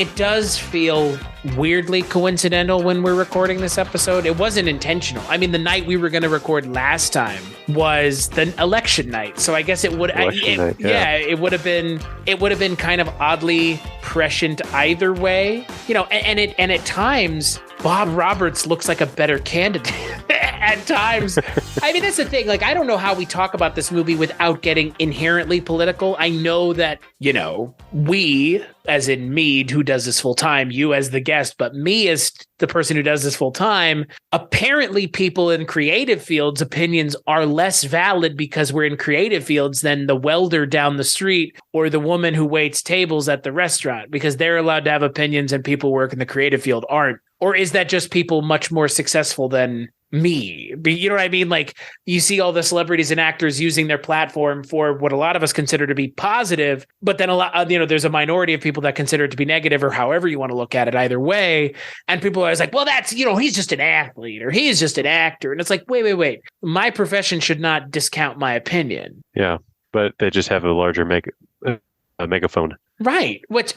it does feel weirdly coincidental when we're recording this episode. It wasn't intentional. I mean, the night we were going to record last time was the election night. So I guess it would, it would have been kind of oddly prescient either way, and at times Bob Roberts looks like a better candidate at times. I mean, that's the thing. Like, I don't know how we talk about this movie without getting inherently political. I know that, we, as in me, who does this full time, you as the guest, but me as the person who does this full time, apparently people in creative fields' opinions are less valid because we're in creative fields than the welder down the street or the woman who waits tables at the restaurant, because they're allowed to have opinions and people work in the creative field aren't. Or is that just people much more successful than me? You know what I mean? Like, you see all the celebrities and actors using their platform for what a lot of us consider to be positive, but then there's a minority of people that consider it to be negative, or however you want to look at it, either way. And people are always like, well, that's, he's just an athlete or he's just an actor. And it's like, wait. My profession should not discount my opinion. Yeah, but they just have a larger megaphone. Right. Which,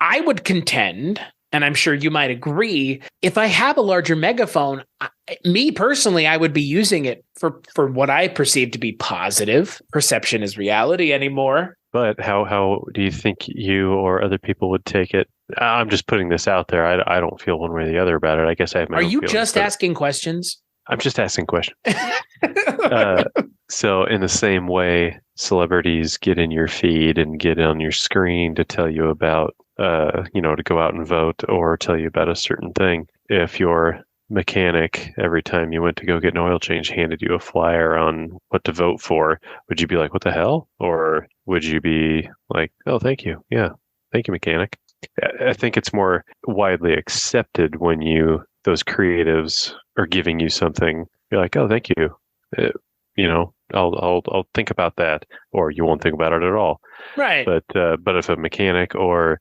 I would contend, and I'm sure you might agree, if I have a larger megaphone, me personally, I would be using it for what I perceive to be positive. Perception is reality anymore. But how do you think you or other people would take it? I'm just putting this out there. I don't feel one way or the other about it. I guess I have my own feelings. Are you feelings, just asking questions? I'm just asking questions. So in the same way, celebrities get in your feed and get on your screen to tell you about, to go out and vote or tell you about a certain thing. If your mechanic, every time you went to go get an oil change, handed you a flyer on what to vote for, would you be like, what the hell? Or would you be like, oh, thank you. Yeah. Thank you, mechanic. I think it's more widely accepted when those creatives are giving you something. You're like, oh, thank you. I'll think about that, or you won't think about it at all. Right. But if a mechanic or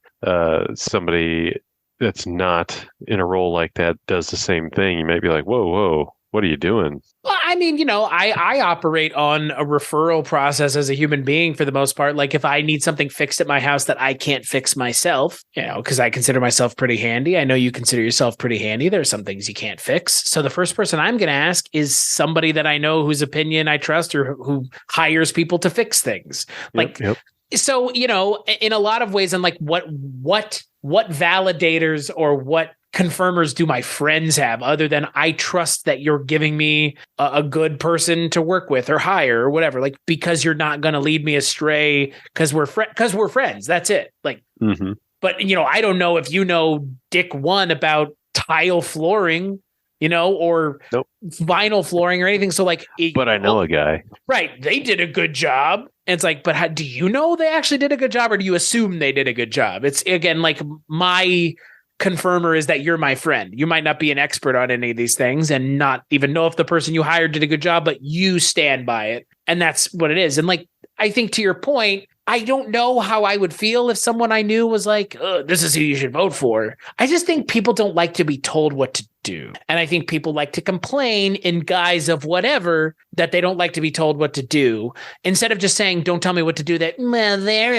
somebody that's not in a role like that does the same thing, you might be like, whoa, what are you doing? Well, I mean, I operate on a referral process as a human being for the most part. Like, if I need something fixed at my house that I can't fix myself, because I consider myself pretty handy. I know you consider yourself pretty handy. There are some things you can't fix. So the first person I'm going to ask is somebody that I know whose opinion I trust or who hires people to fix things. Yep. So, in a lot of ways, I'm like, what validators or what confirmers do my friends have other than I trust that you're giving me a good person to work with or hire or whatever, like, because you're not going to lead me astray because we're friends. That's it. Like, But, I don't know if Dick one about tile flooring, or nope. vinyl flooring or anything. So but I know a guy. Right. They did a good job. And it's like, but do you know they actually did a good job, or do you assume they did a good job? It's, again, like, my confirmer is that you're my friend. You might not be an expert on any of these things and not even know if the person you hired did a good job, but you stand by it. And that's what it is. And I think to your point, I don't know how I would feel if someone I knew was like, this is who you should vote for. I just think people don't like to be told what to do. And I think people like to complain in guise of whatever, that they don't like to be told what to do. Instead of just saying, don't tell me what to do, their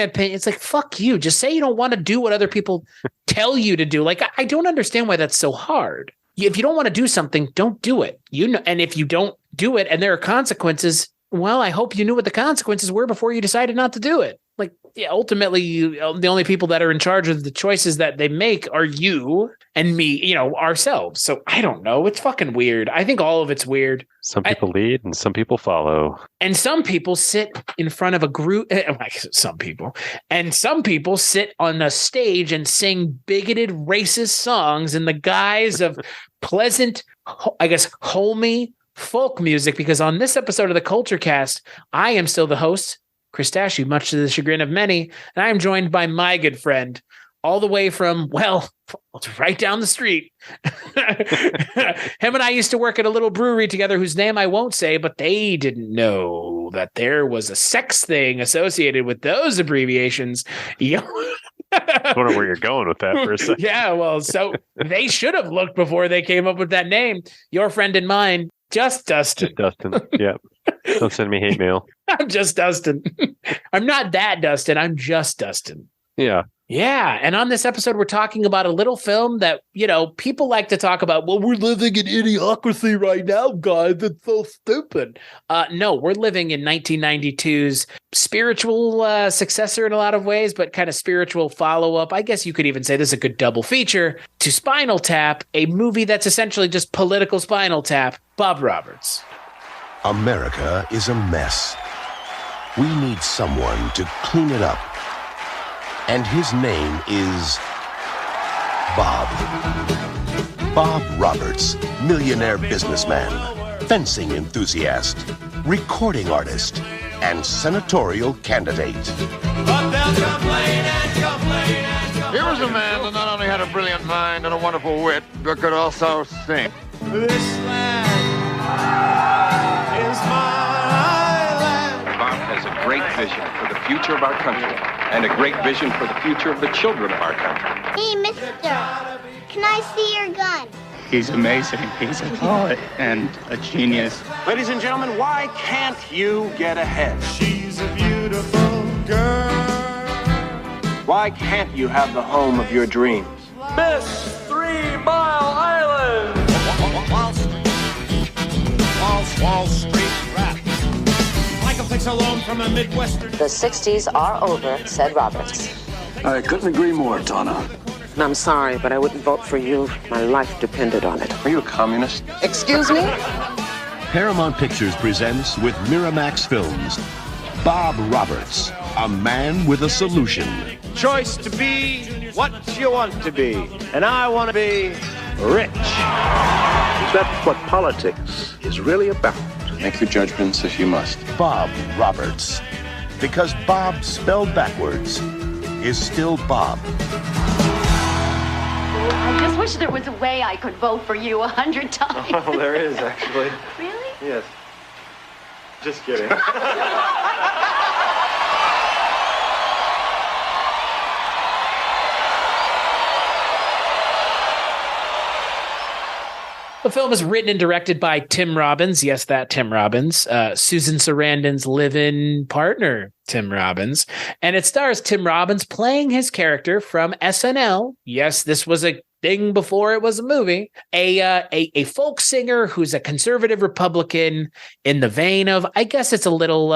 opinion. It's like, fuck you. Just say you don't want to do what other people tell you to do. Like, I don't understand why that's so hard. If you don't want to do something, don't do it. And if you don't do it and there are consequences, well, I hope you knew what the consequences were before you decided not to do it. Like, ultimately, the only people that are in charge of the choices that they make are you and me, ourselves. So I don't know. It's fucking weird. I think all of it's weird. Some people lead and some people follow. And some people sit in front of a group. Some people sit on a stage and sing bigoted, racist songs in the guise of pleasant, I guess, homey folk music. Because on this episode of the Kulturecast, I am still the host, Chris Stachiw, much to the chagrin of many, and I am joined by my good friend, all the way from, it's right down the street. Him and I used to work at a little brewery together whose name I won't say, but they didn't know that there was a sex thing associated with those abbreviations. I wonder where you're going with that for a second. Yeah, well, so they should have looked before they came up with that name. Your friend and mine, Just Dustin. Just Dustin, yeah. Don't send me hate mail. I'm just Dustin. I'm not that Dustin. I'm just Dustin. Yeah. Yeah. And on this episode, we're talking about a little film that, people like to talk about. Well, we're living in idiocracy right now, guys. It's so stupid. No, we're living in 1992's spiritual successor in a lot of ways, but kind of spiritual follow-up. I guess you could even say this is a good double feature to Spinal Tap, a movie that's essentially just political Spinal Tap, Bob Roberts. America is a mess. We need someone to clean it up. And his name is Bob. Bob Roberts, millionaire businessman, fencing enthusiast, recording artist, and senatorial candidate. But they'll complain and complain and complain. Here was a man that not only had a brilliant mind and a wonderful wit, but could also sing. This land is my land. Bob has a great vision for the future of our country and a great vision for the future of the children of our country. Hey, mister, can I see your gun? He's amazing. He's a poet and a genius. Ladies and gentlemen, why can't you get ahead? She's a beautiful girl. Why can't you have the home of your dreams? Miss 3 Mile Island. Wall Street rap. Michael takes a loan from a Midwestern. The 60s are over, said Roberts. I couldn't agree more, Donna. I'm sorry, but I wouldn't vote for you. My life depended on it. Are you a communist? Excuse me? Paramount Pictures presents with Miramax Films, Bob Roberts, a man with a solution. Choice to be what you want to be. And I want to be rich. That's what politics is really about. Make your judgments if you must. Bob Roberts. Because Bob spelled backwards is still Bob. I just wish there was a way I could vote for you 100 times. Oh, there is, actually. Really? Yes. Just kidding. The film is written and directed by Tim Robbins. Yes, that Tim Robbins. Susan Sarandon's live-in partner, Tim Robbins. And it stars Tim Robbins playing his character from SNL. Yes, this was a thing before it was a movie. A folk singer who's a conservative Republican in the vein of, I guess it's a little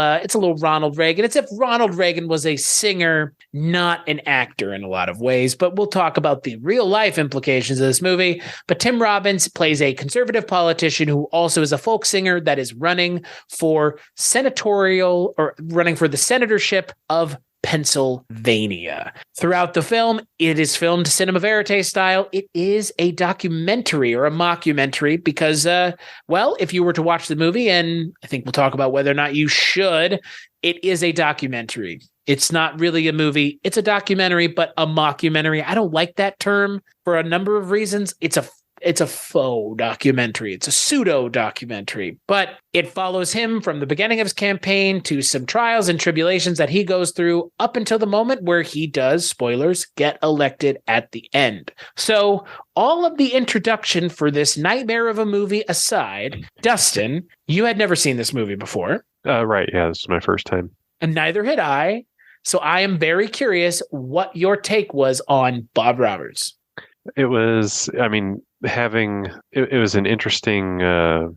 Ronald Reagan. It's if Ronald Reagan was a singer, not an actor in a lot of ways. But we'll talk about the real life implications of this movie. But Tim Robbins plays a conservative politician who also is a folk singer that is running for running for the senatorship of Pennsylvania. Throughout the film, it is filmed cinema verite style. It is a documentary or a mockumentary because, if you were to watch the movie, and I think we'll talk about whether or not you should, it is a documentary. It's not really a movie. It's a documentary, but a mockumentary. I don't like that term for a number of reasons. It's a faux documentary. It's a pseudo documentary, but it follows him from the beginning of his campaign to some trials and tribulations that he goes through up until the moment where he does, spoilers, get elected at the end. So all of the introduction for this nightmare of a movie aside, Dustin, you had never seen this movie before. Right. Yeah. This is my first time. And neither had I. So I am very curious what your take was on Bob Roberts. It was, it was an interesting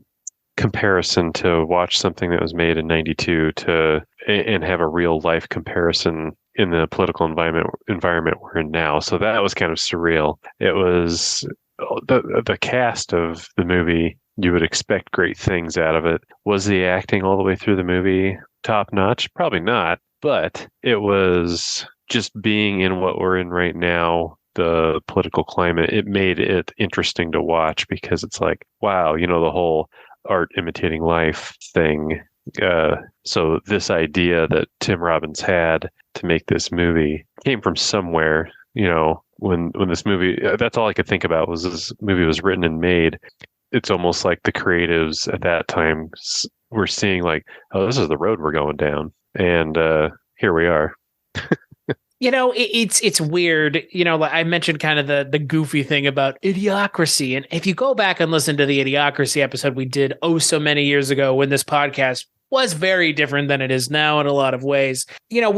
comparison to watch something that was made in 92 and have a real life comparison in the political environment we're in now. So that was kind of surreal. It was the cast of the movie. You would expect great things out of it. Was the acting all the way through the movie top notch? Probably not, but it was just being in what we're in right now. The political climate, it made it interesting to watch because it's like, wow, the whole art imitating life thing. So this idea that Tim Robbins had to make this movie came from somewhere, when this movie, that's all I could think about was this movie was written and made. It's almost like the creatives at that time were seeing like, oh, this is the road we're going down. And here we are. It's weird. I mentioned kind of the goofy thing about idiocracy. And if you go back and listen to the idiocracy episode we did so many years ago when this podcast was very different than it is now in a lot of ways. You know,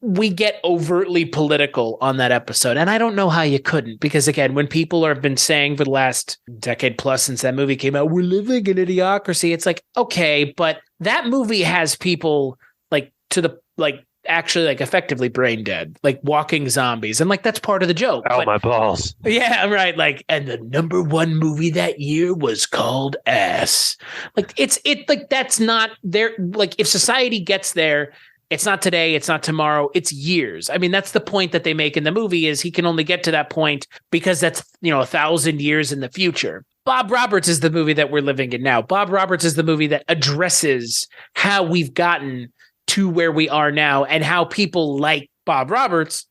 we get overtly political on that episode, and I don't know how you couldn't, because again, when people have been saying for the last decade plus since that movie came out, we're living in idiocracy, it's like, okay, but that movie has people like to the like actually like effectively brain dead, like walking zombies, and like that's part of the joke. Oh, my balls. Yeah, right. Like, and the number one movie that year was called Ass. Like it's like that's not there. Like if society gets there, it's not today, it's not tomorrow, it's years. I mean, that's the point that they make in the movie, is he can only get to that point because that's, you know, 1,000 years in the future. Bob Roberts is the movie that we're living in now. Bob Roberts is the movie that addresses how we've gotten to where we are now, and how people like Bob Roberts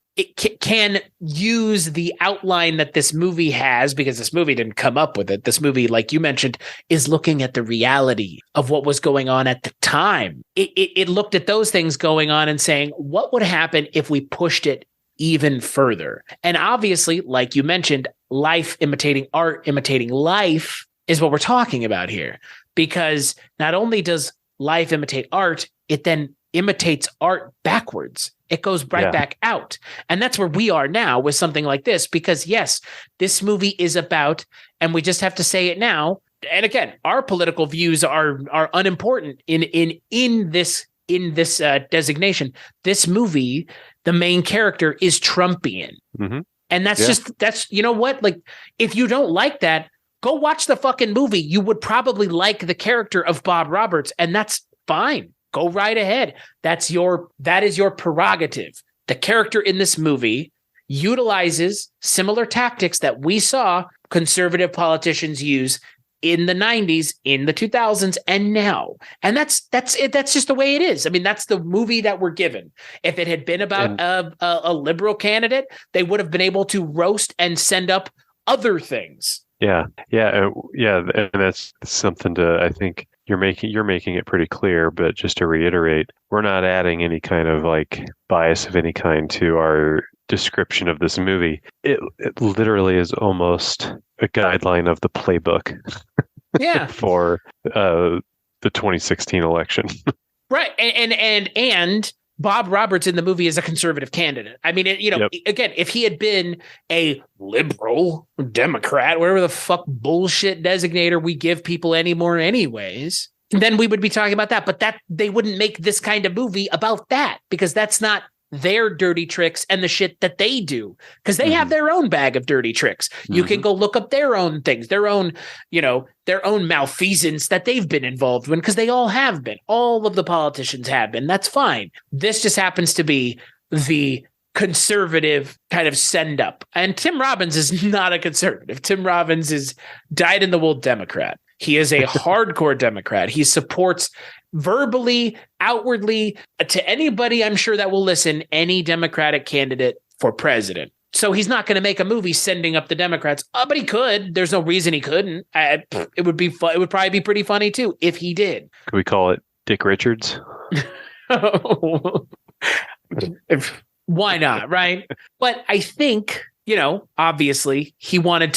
can use the outline that this movie has, because this movie didn't come up with it. This movie, like you mentioned, is looking at the reality of what was going on at the time. It looked at those things going on and saying, what would happen if we pushed it even further? And obviously, like you mentioned, life imitating art, imitating life is what we're talking about here, because not only does life imitate art, it then imitates art backwards. It goes right back out. And that's where we are now with something like this, because yes, this movie is about, and we just have to say it now. And again, our political views are unimportant in this designation. This movie, the main character is Trumpian. Mm-hmm. And that's, you know what? Like, if you don't like that, go watch the fucking movie. You would probably like the character of Bob Roberts, and that's fine. Go right ahead. That is your prerogative. The character in this movie utilizes similar tactics that we saw conservative politicians use in the 90s, in the 2000s, and now. And that's it. That's just the way it is. I mean, that's the movie that we're given. If it had been about a liberal candidate, they would have been able to roast and send up other things. Yeah. And that's something to, I think, you're making it pretty clear, but just to reiterate, we're not adding any kind of like bias of any kind to our description of this movie. It literally is almost a guideline of the playbook. Yeah. For the 2016 election. Right. And Bob Roberts in the movie is a conservative candidate. I mean, again, if he had been a liberal Democrat, whatever the fuck bullshit designator we give people anymore anyways, then we would be talking about that. But that they wouldn't make this kind of movie about that, because that's not their dirty tricks and the shit that they do, because they have their own bag of dirty tricks. You can go look up their own things, their own malfeasance that they've been involved in, because they all have been. All of the politicians have been. That's fine. This just happens to be the conservative kind of send up. And Tim Robbins is not a conservative. Tim Robbins is dyed-in-the-wool Democrat. He is a hardcore Democrat. He supports verbally, outwardly, to anybody I'm sure that will listen, any Democratic candidate for president. So he's not going to make a movie sending up the Democrats. But he could. There's no reason he couldn't. It would be fun. It would probably be pretty funny too if he did. Could we call it Dick Richards? Why not, right? But I think, obviously he wanted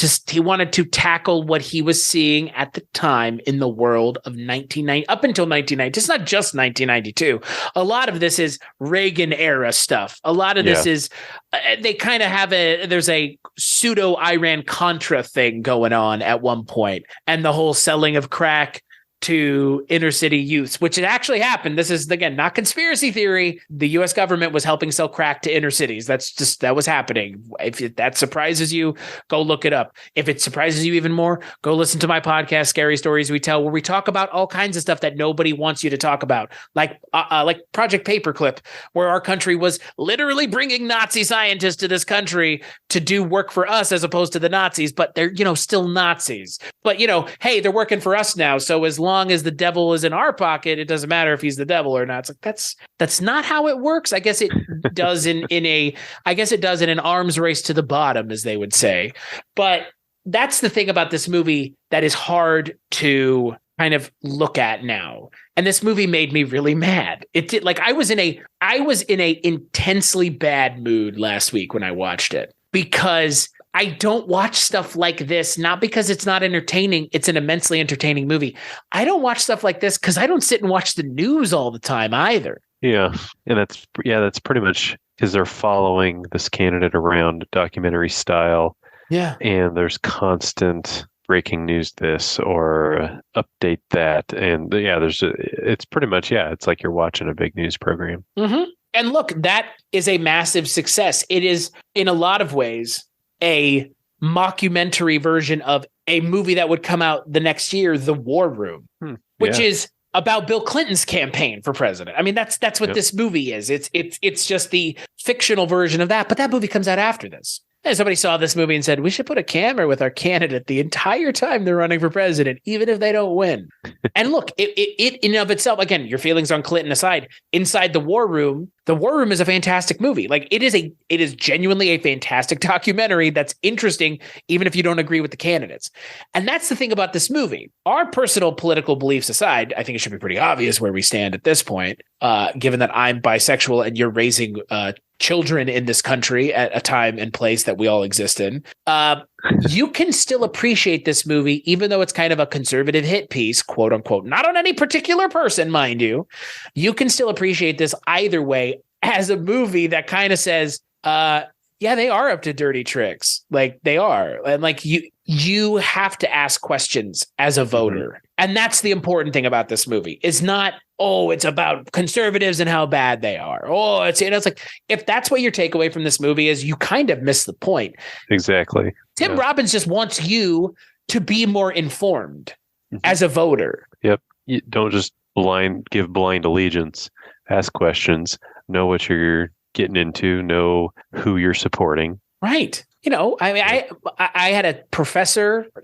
to tackle what he was seeing at the time in the world of 1990 up until 1990. It's not just 1992. A lot of this is Reagan era stuff. A lot of this is they kind of have there's a pseudo Iran Contra thing going on at one point, and the whole selling of crack to inner city youths, which it actually happened. This is, again, not conspiracy theory. The U.S. government was helping sell crack to inner cities. That was happening. If that surprises you, go look it up. If it surprises you even more, go listen to my podcast, Scary Stories We Tell, where we talk about all kinds of stuff that nobody wants you to talk about, like Project Paperclip, where our country was literally bringing Nazi scientists to this country to do work for us as opposed to the Nazis, but they're, still Nazis. But, hey, they're working for us now. So as long as the devil is in our pocket, it doesn't matter if he's the devil or not. It's like, that's not how it works. I guess it does in an arms race to the bottom, as they would say. But that's the thing about this movie that is hard to kind of look at now. And this movie made me really mad. It did. Like, I was in a intensely bad mood last week when I watched it, because I don't watch stuff like this, not because it's not entertaining. It's an immensely entertaining movie. I don't watch stuff like this because I don't sit and watch the news all the time either. Yeah. And that's pretty much because they're following this candidate around documentary style. Yeah. And there's constant breaking news this or update that. And it's pretty much, it's like you're watching a big news program. Mm-hmm. And look, that is a massive success. It is, in a lot of ways, a mockumentary version of a movie that would come out the next year, The War Room, which is about Bill Clinton's campaign for president. I mean, that's what this movie is. It's just the fictional version of that, but that movie comes out after this. And somebody saw this movie and said, we should put a camera with our candidate the entire time they're running for president, even if they don't win. And look, it in and of itself, again, your feelings on Clinton aside, inside The War Room is a fantastic movie. Like it is genuinely a fantastic documentary that's interesting, even if you don't agree with the candidates. And that's the thing about this movie. Our personal political beliefs aside, I think it should be pretty obvious where we stand at this point, given that I'm bisexual and you're raising children in this country at a time and place that we all exist in. You can still appreciate this movie, even though it's kind of a conservative hit piece, quote unquote, not on any particular person, mind you. You can still appreciate this either way as a movie that kind of says, yeah, they are up to dirty tricks. Like they are. And like you have to ask questions as a voter. Mm-hmm. And that's the important thing about this movie. It's not, it's about conservatives and how bad they are. It's like, if that's what your takeaway from this movie is, you kind of miss the point. Exactly. Tim Robbins just wants you to be more informed as a voter. Yep. You don't just give blind allegiance, ask questions, know what you're getting into, know who you're supporting. Right. I had a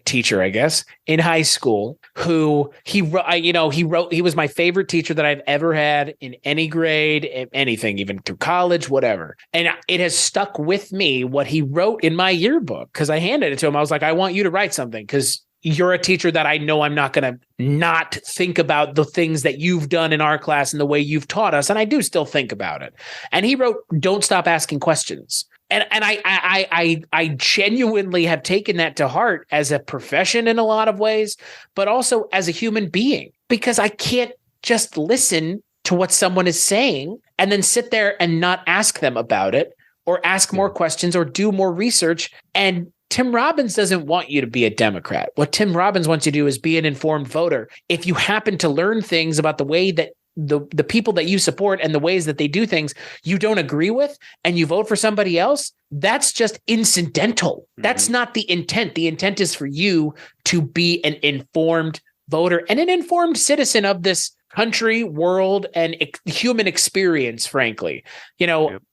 teacher, I guess, in high school who he was my favorite teacher that I've ever had in any grade, anything, even through college, whatever. And it has stuck with me what he wrote in my yearbook because I handed it to him. I was like, I want you to write something because you're a teacher that I know I'm not going to not think about the things that you've done in our class and the way you've taught us. And I do still think about it. And he wrote, don't stop asking questions. And I genuinely have taken that to heart as a profession in a lot of ways, but also as a human being, because I can't just listen to what someone is saying and then sit there and not ask them about it or ask more questions or do more research. And Tim Robbins doesn't want you to be a Democrat. What Tim Robbins wants you to do is be an informed voter. If you happen to learn things about the way that the people that you support and the ways that they do things you don't agree with and you vote for somebody else, that's just incidental. Mm-hmm. That's not the intent. The intent is for you to be an informed voter and an informed citizen of this country, world, and human experience, frankly.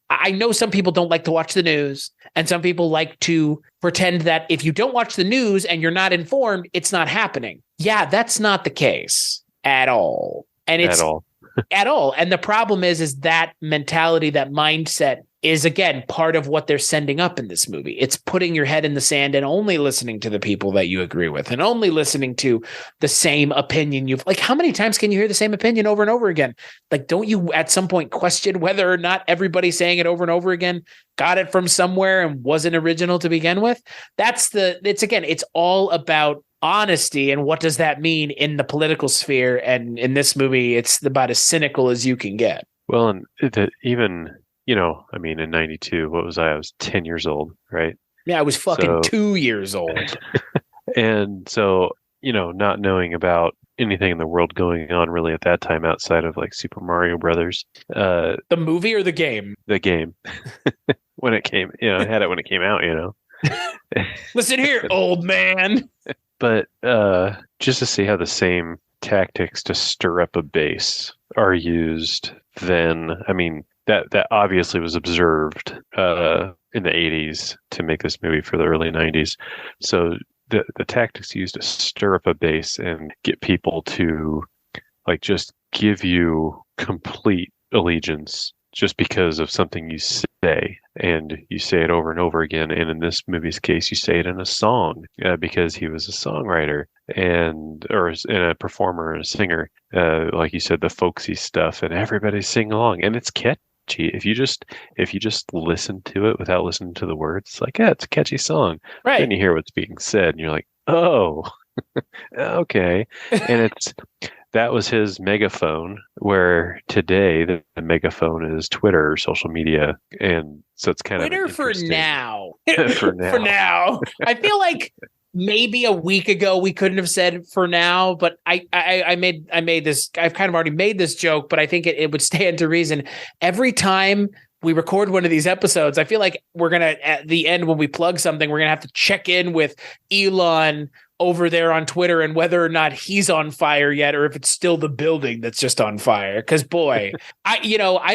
I know some people don't like to watch the news and some people like to pretend that if you don't watch the news and you're not informed, it's not happening. Yeah, that's not the case at all. And it's at all. And the problem is that mentality, that mindset is, again, part of what they're sending up in this movie. It's putting your head in the sand and only listening to the people that you agree with and only listening to the same opinion. Like, how many times can you hear the same opinion over and over again? Like, don't you at some point question whether or not everybody saying it over and over again got it from somewhere and wasn't original to begin with? It's all about honesty. And what does that mean in the political sphere? And in this movie, it's about as cynical as you can get. Well, and even, in 92, what was I? I was 10 years old, right? Yeah, I was fucking 2 years old. And so, not knowing about anything in the world going on really at that time outside of like Super Mario Brothers. The movie or the game? The game. When it came, I had it when it came out, Listen here, old man. But just to see how the same tactics to stir up a base are used then, that obviously was observed in the 80s to make this movie for the early 90s. So the tactics used to stir up a base and get people to just give you complete allegiance just because of something you say, and you say it over and over again. And in this movie's case, you say it in a song because he was a songwriter or in a performer and a singer, like you said, the folksy stuff, and everybody's singing along, and it's gee, if you just listen to it without listening to the words, it's like, yeah, it's a catchy song. Right. Then you hear what's being said, and you're like, oh, okay. And that was his megaphone, where today the megaphone is Twitter or social media. And so it's kind Twitter of for now. for now. For now. I feel like maybe a week ago we couldn't have said for now, but I made this, I've kind of already made this joke, but I think it would stand to reason. Every time we record one of these episodes, I feel like we're going to, at the end, when we plug something, we're going to have to check in with Elon over there on Twitter and whether or not he's on fire yet, or if it's still the building that's just on fire. Because boy, I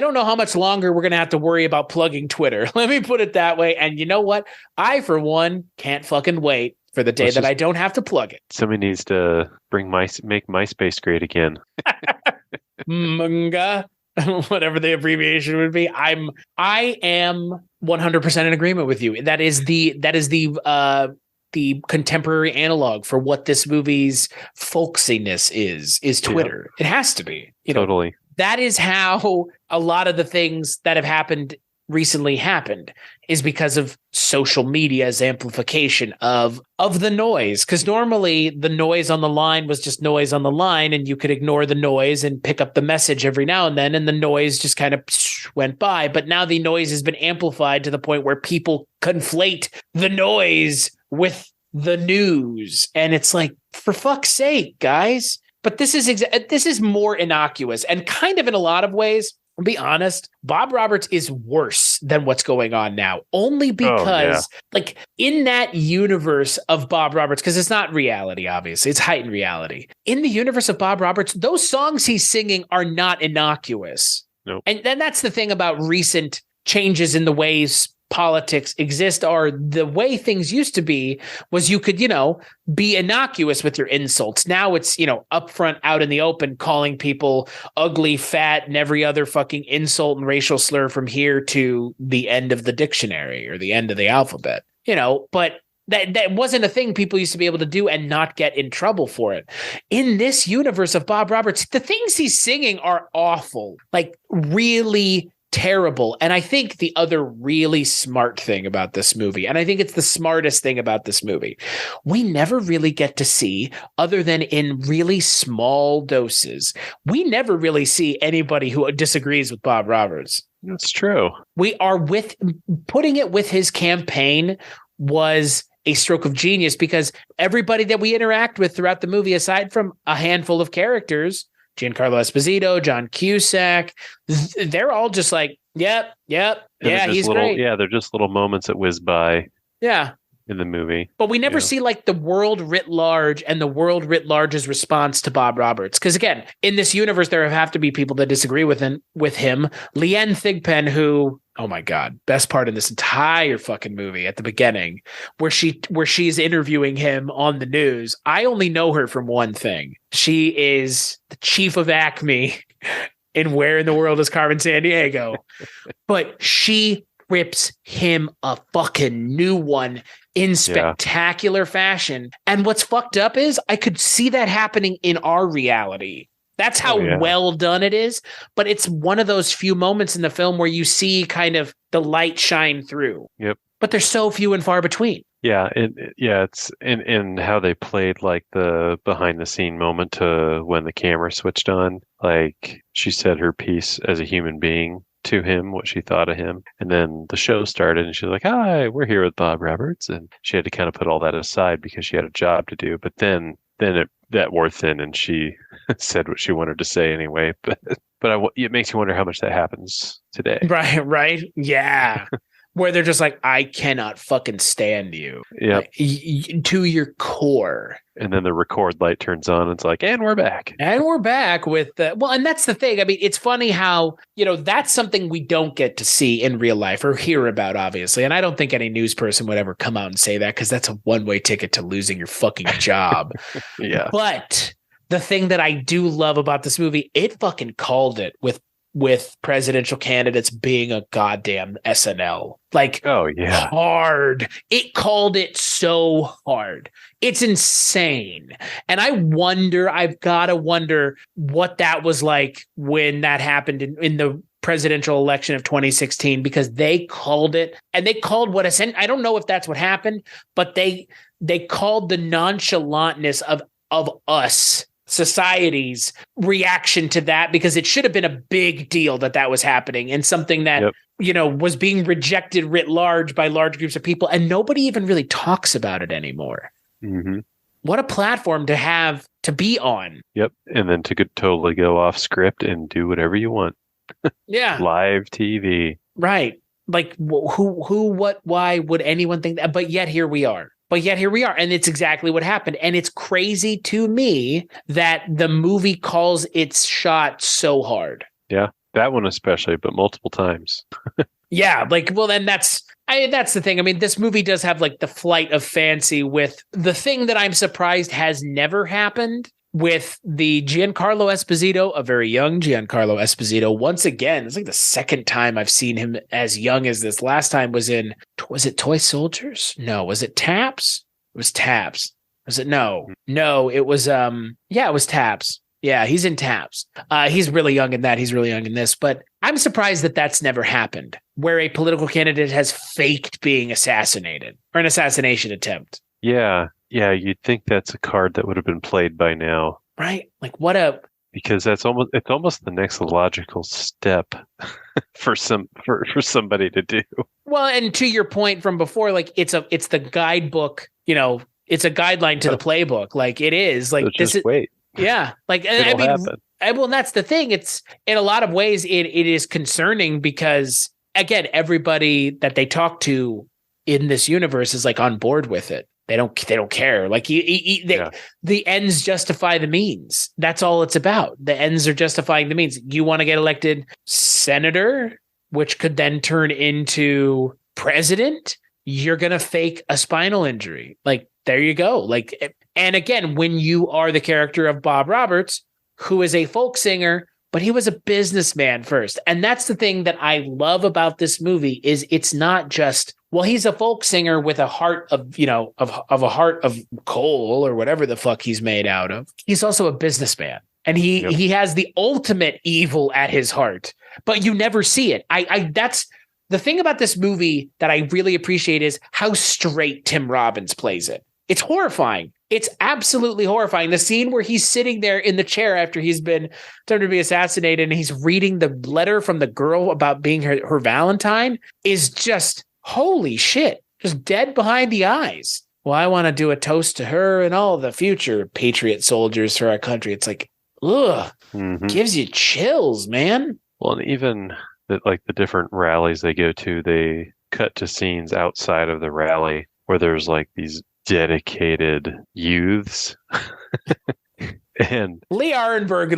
don't know how much longer we're going to have to worry about plugging Twitter. Let me put it that way. And you know what? I, for one, can't fucking wait for the day that I don't have to plug it. Somebody needs to make MySpace great again. Munga, whatever the abbreviation would be. I am 100% in agreement with you. That is the contemporary analog for what this movie's folksiness is Twitter. Yeah. It has to be. Totally. That is how a lot of the things that have happened recently happened, is because of social media's amplification of the noise. Because normally the noise on the line was just noise on the line, and you could ignore the noise and pick up the message every now and then, and the noise just kind of went by. But now the noise has been amplified to the point where people conflate the noise with the news. And it's like, for fuck's sake, guys. But this is more innocuous, and kind of in a lot of ways, I'll be honest, Bob Roberts is worse than what's going on now, only because like in that universe of Bob Roberts, because it's not reality, obviously, it's heightened reality. In the universe of Bob Roberts, those songs he's singing are not innocuous. Nope. And then that's the thing about recent changes in the ways politics exist, are the way things used to be was you could, be innocuous with your insults. Now it's, upfront, out in the open, calling people ugly, fat, and every other fucking insult and racial slur from here to the end of the dictionary or the end of the alphabet, but that wasn't a thing people used to be able to do and not get in trouble for it. In this universe of Bob Roberts, the things he's singing are awful, like really terrible. And I think the other really smart thing about this movie, and I think it's the smartest thing about this movie, we never really get to see, other than in really small doses, we never really see anybody who disagrees with Bob Roberts. That's true. We are putting it with his campaign was a stroke of genius, because everybody that we interact with throughout the movie, aside from a handful of characters, Giancarlo Esposito, John Cusack, they're all just like, yep, he's great. Yeah, they're just little moments that whiz by. Yeah. In the movie. But we never see like the world writ large and the world writ large's response to Bob Roberts. Because again, in this universe, there have to be people that disagree with him. Leanne Thigpen, who, oh my God, best part in this entire fucking movie at the beginning, where she's interviewing him on the news. I only know her from one thing. She is the chief of Acme in Where in the World is Carmen Sandiego? But she rips him a fucking new one in spectacular fashion. And what's fucked up is I could see that happening in our reality. That's how well done it is. But it's one of those few moments in the film where you see kind of the light shine through. Yep. But they're so few and far between. Yeah, it's in how they played like the behind the scene moment to when the camera switched on. Like she said her piece as a human being to him, what she thought of him, and then the show started and she's like, hi, we're here with Bob Roberts, and she had to kind of put all that aside because she had a job to do. But then that wore thin and she said what she wanted to say anyway. But it makes you wonder how much that happens today. Right, yeah. Where they're just like, I cannot fucking stand you. Yeah, to your core. And then the record light turns on and it's like, and we're back. And we're back with and that's the thing. I mean, it's funny how, that's something we don't get to see in real life or hear about, obviously. And I don't think any news person would ever come out and say that, because that's a one-way ticket to losing your fucking job. Yeah. But the thing that I do love about this movie, it fucking called it with presidential candidates being a goddamn SNL. Like, oh yeah, hard. It called it so hard. It's insane. And I've got to wonder what that was like when that happened in the presidential election of 2016 because they called it, and they called I don't know if that's what happened, but they called the nonchalantness of us, society's reaction to that, because it should have been a big deal that was happening and something that, was being rejected writ large by large groups of people. And nobody even really talks about it anymore. Mm-hmm. What a platform to have to be on. Yep. And then to totally go off script and do whatever you want. Yeah. Live TV. Right. Like who, what, why would anyone think that? But yet here we are. And it's exactly what happened. And it's crazy to me that the movie calls its shot so hard. Yeah. That one especially, but multiple times. Yeah. Like, well, then that's the thing. I mean, this movie does have like the flight of fancy with the thing that I'm surprised has never happened with the Giancarlo Esposito, a very young Giancarlo Esposito. Once again, it's like the second time I've seen him as young as this. Last time was it Toy Soldiers? No. Was it Taps? It was Taps. Was it? No, it was, it was Taps. Yeah, he's in Taps. He's really young in that. He's really young in this. But I'm surprised that that's never happened, where a political candidate has faked being assassinated or an assassination attempt. Yeah, you'd think that's a card that would have been played by now. Right? Like because it's almost the next logical step for somebody to do. Well, and to your point from before, like it's the guidebook, it's a guideline to the playbook. Like it is like so just wait. Yeah. Like, happen. Well, that's the thing. It's in a lot of ways, it is concerning because, again, everybody that they talk to in this universe is like on board with it. They don't care. Like the ends justify the means. That's all it's about. The ends are justifying the means. You want to get elected senator, which could then turn into president. You're going to fake a spinal injury. Like, there you go. Like, and again, when you are the character of Bob Roberts, who is a folk singer, but he was a businessman first. And that's the thing that I love about this movie is it's not just, well, he's a folk singer with a heart of, of a heart of coal or whatever the fuck he's made out of. He's also a businessman. And he has the ultimate evil at his heart, but you never see it. That's the thing about this movie that I really appreciate is how straight Tim Robbins plays it. It's horrifying. It's absolutely horrifying. The scene where he's sitting there in the chair after he's been turned to be assassinated and he's reading the letter from the girl about being her Valentine is just holy shit. Just dead behind the eyes. Well, I want to do a toast to her and all the future patriot soldiers for our country. It's like, ugh, gives you chills, man. Well, and even the different rallies they go to, they cut to scenes outside of the rally where there's like these dedicated youths. And Lee Arenberg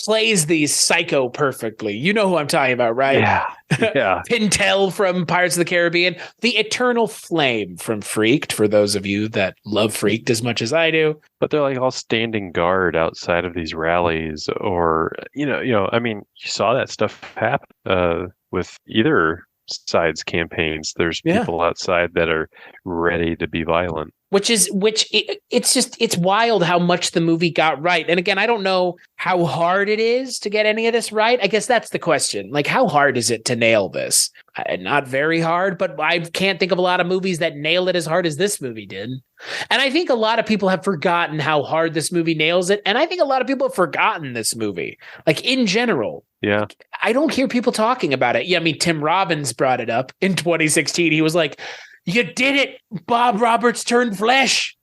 plays the psycho perfectly. You know who I'm talking about, right? Yeah. Pintel from Pirates of the Caribbean. The Eternal Flame from Freaked, for those of you that love Freaked as much as I do. But they're like all standing guard outside of these rallies, or I mean, you saw that stuff happen with either side's campaigns. There's people outside that are ready to be violent. It's wild how much the movie got right. And again, I don't know how hard it is to get any of this right. I guess that's the question. Like, how hard is it to nail this? Not very hard, but I can't think of a lot of movies that nail it as hard as this movie did. And I think a lot of people have forgotten how hard this movie nails it. And I think a lot of people have forgotten this movie, like in general. Yeah. I don't hear people talking about it. Yeah, I mean, Tim Robbins brought it up in 2016. He was like, "You did it. Bob Roberts turned flesh."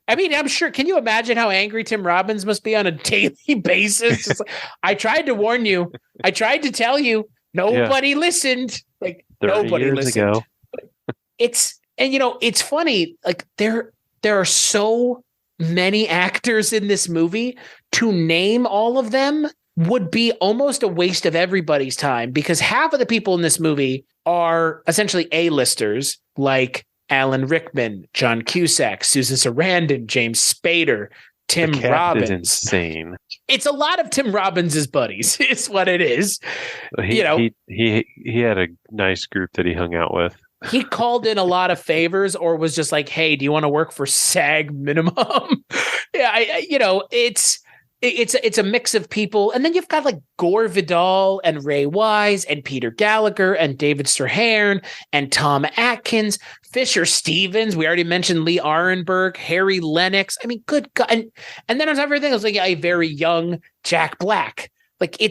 I mean, I'm sure. Can you imagine how angry Tim Robbins must be on a daily basis? It's like, I tried to warn you. I tried to tell you. Nobody listened. Like, nobody listened. It's funny. Like, there are so many actors in this movie. To name all of them would be almost a waste of everybody's time, because half of the people in this movie are essentially A-listers, like Alan Rickman, John Cusack, Susan Sarandon, James Spader, Tim Robbins. Is insane. It's a lot of Tim Robbins' buddies. It's what it is. He had a nice group that he hung out with. He called in a lot of favors, or was just like, "Hey, do you want to work for SAG minimum?" Yeah, it's a mix of people. And then you've got like Gore Vidal and Ray Wise and Peter Gallagher and David Strathairn and Tom Atkins, Fisher Stevens. We already mentioned Lee Arenberg, Harry Lennox. I mean, good God. And then on top of everything, it was like a very young Jack Black. Like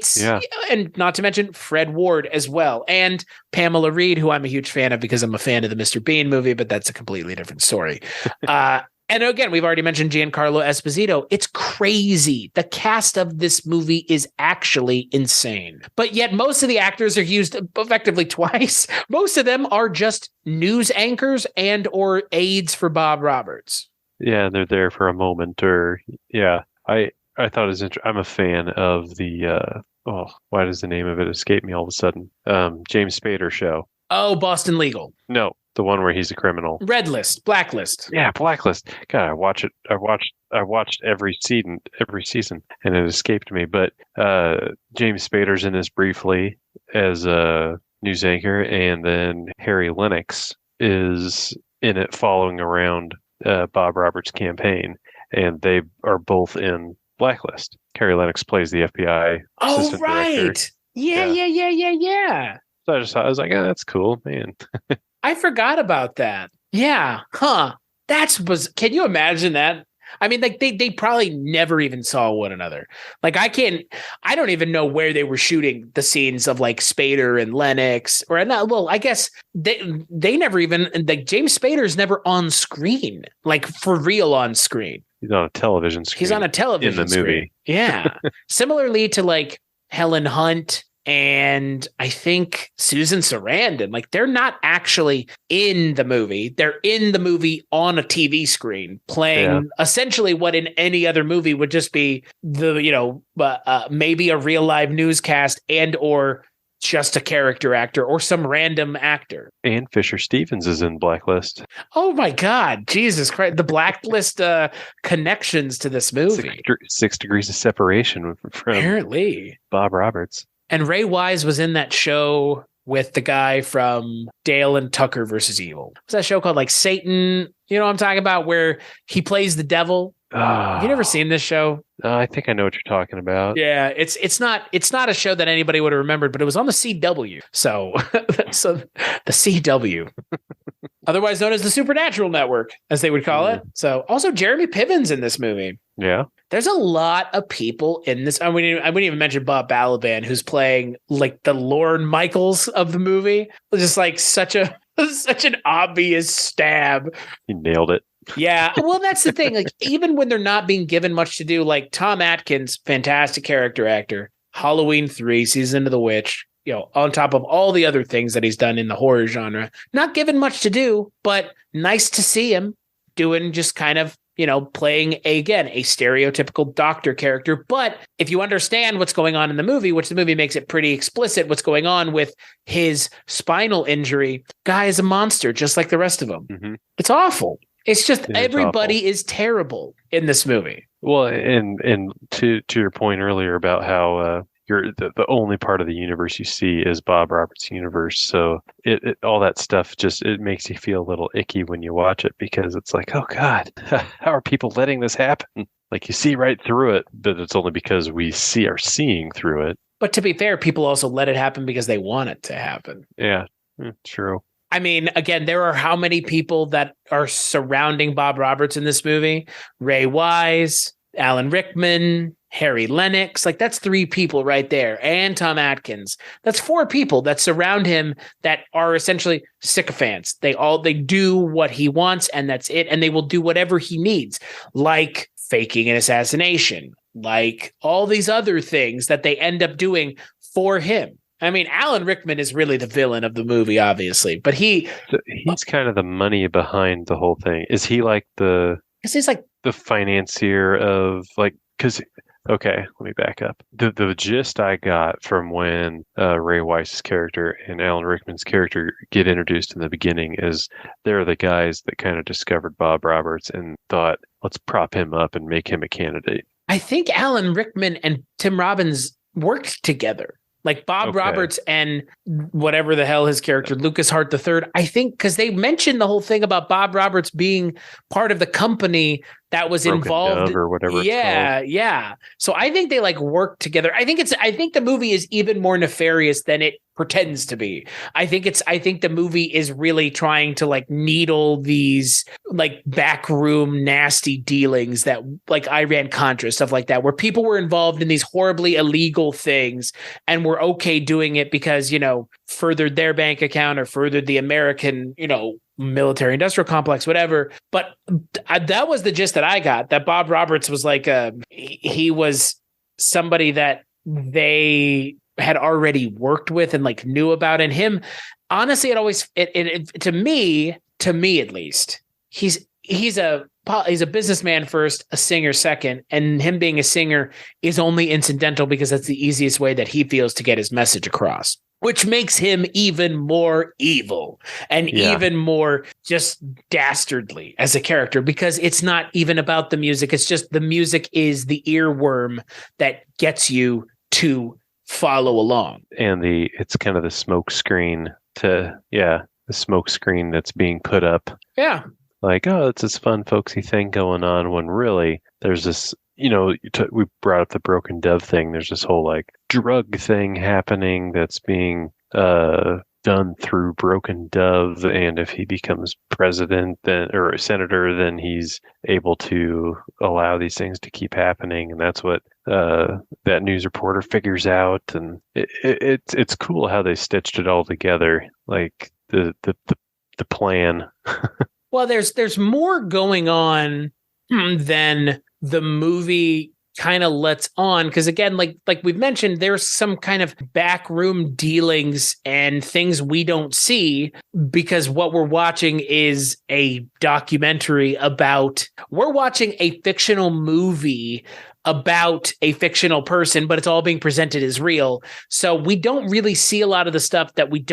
and not to mention Fred Ward as well. And Pamela Reed, who I'm a huge fan of because I'm a fan of the Mr. Bean movie, but that's a completely different story. And again, we've already mentioned Giancarlo Esposito. It's crazy. The cast of this movie is actually insane. But yet most of the actors are used effectively twice. Most of them are just news anchors and or aides for Bob Roberts. Yeah, they're there for a moment I thought it was interesting. I'm a fan of the, why does the name of it escape me all of a sudden? James Spader show. Oh, Boston Legal. No, the one where he's a criminal. Red List, Blacklist. Yeah, Blacklist. God, I watch it. I watched every season, and it escaped me. But James Spader's in this briefly as a news anchor, and then Harry Lennox is in it following around Bob Roberts' campaign, and they are both in Blacklist. Harry Lennox plays the FBI assistant director. Yeah. So I was like, oh, that's cool, man. I forgot about that. Yeah. Huh. Can you imagine that? I mean, like they probably never even saw one another. Like I don't even know where they were shooting the scenes of like Spader and Lennox or not. Well, I guess they never even, like James Spader's never on screen, like for real on screen. He's on a television screen. He's on a television in the screen. movie. Yeah. Similarly to like Helen Hunt and I think Susan Sarandon, like they're not actually in the movie. They're in the movie on a TV screen playing essentially what in any other movie would just be maybe a real live newscast and or just a character actor or some random actor. And Fisher Stevens is in Blacklist. Oh my God. Jesus Christ. The Blacklist connections to this movie. 6 degrees of separation from apparently Bob Roberts. And Ray Wise was in that show with the guy from Dale and Tucker versus Evil. Was that show called like Satan? You know what I'm talking about? Where he plays the devil. Have you never seen this show? I think I know what you're talking about. Yeah, it's not a show that anybody would have remembered, but it was on the CW. So the CW, otherwise known as the Supernatural Network, as they would call it. So also Jeremy Piven's in this movie. Yeah. There's a lot of people in this. I wouldn't even mention Bob Balaban, who's playing like the Lorne Michaels of the movie. Just like such an obvious stab. He nailed it. Yeah. Well, that's the thing. Like, even when they're not being given much to do, like Tom Atkins, fantastic character actor, Halloween 3, Season of the Witch, on top of all the other things that he's done in the horror genre, not given much to do, but nice to see him doing just kind of, playing a stereotypical doctor character. But if you understand what's going on in the movie, which the movie makes it pretty explicit, what's going on with his spinal injury, guy is a monster, just like the rest of them. Mm-hmm. It's awful. It's just everybody is terrible in this movie. Well, and to your point earlier about how the only part of the universe you see is Bob Roberts' universe. So it all that stuff it makes you feel a little icky when you watch it, because it's like, oh God, how are people letting this happen? Like you see right through it, but it's only because we are seeing through it. But to be fair, people also let it happen because they want it to happen. Yeah, true. I mean, again, there are how many people that are surrounding Bob Roberts in this movie? Ray Wise, Alan Rickman, Harry Lennox. Like that's 3 people right there. And Tom Atkins. That's 4 people that surround him that are essentially sycophants. They do what he wants and that's it. And they will do whatever he needs, like faking an assassination, like all these other things that they end up doing for him. I mean, Alan Rickman is really the villain of the movie, obviously, but he's kind of the money behind the whole thing. Is he like he's like the financier of okay, let me back up. The gist I got from when Ray Wise's character and Alan Rickman's character get introduced in the beginning is they're the guys that kind of discovered Bob Roberts and thought, let's prop him up and make him a candidate. I think Alan Rickman and Tim Robbins worked together. Like Bob Roberts and whatever the hell his character, Lucas Hart III, I think, because they mentioned the whole thing about Bob Roberts being part of the company that was Broken involved Dove or whatever it's called. Yeah. So I think they like work together. I think the movie is even more nefarious than it pretends to be. I think the movie is really trying to like needle these like backroom nasty dealings that like Iran-Contra, stuff like that, where people were involved in these horribly illegal things and were okay doing it because, you know, furthered their bank account or furthered the American, you know, military industrial complex, whatever. But that was the gist that I got, that Bob Roberts was like he was somebody that they had already worked with and like knew about. And him, honestly, to me at least, he's a businessman first, a singer second, and him being a singer is only incidental because that's the easiest way that he feels to get his message across, which makes him even more evil and even more just dastardly as a character, because it's not even about the music. It's just the music is the earworm that gets you to follow along. And it's kind of the smoke screen the smoke screen that's being put up. Yeah. Like, oh, it's this fun folksy thing going on, when really there's this, you know, we brought up the Broken Dove thing. There's this whole like drug thing happening that's being done through Broken Dove, and if he becomes president or senator, then he's able to allow these things to keep happening, and that's what that news reporter figures out. And it's cool how they stitched it all together, like the plan. Well, there's more going on than the movie kind of lets on, because again, like we've mentioned, there's some kind of backroom dealings and things we don't see, because what we're watching is a documentary we're watching a fictional movie about a fictional person, but it's all being presented as real. So we don't really see a lot of the stuff that we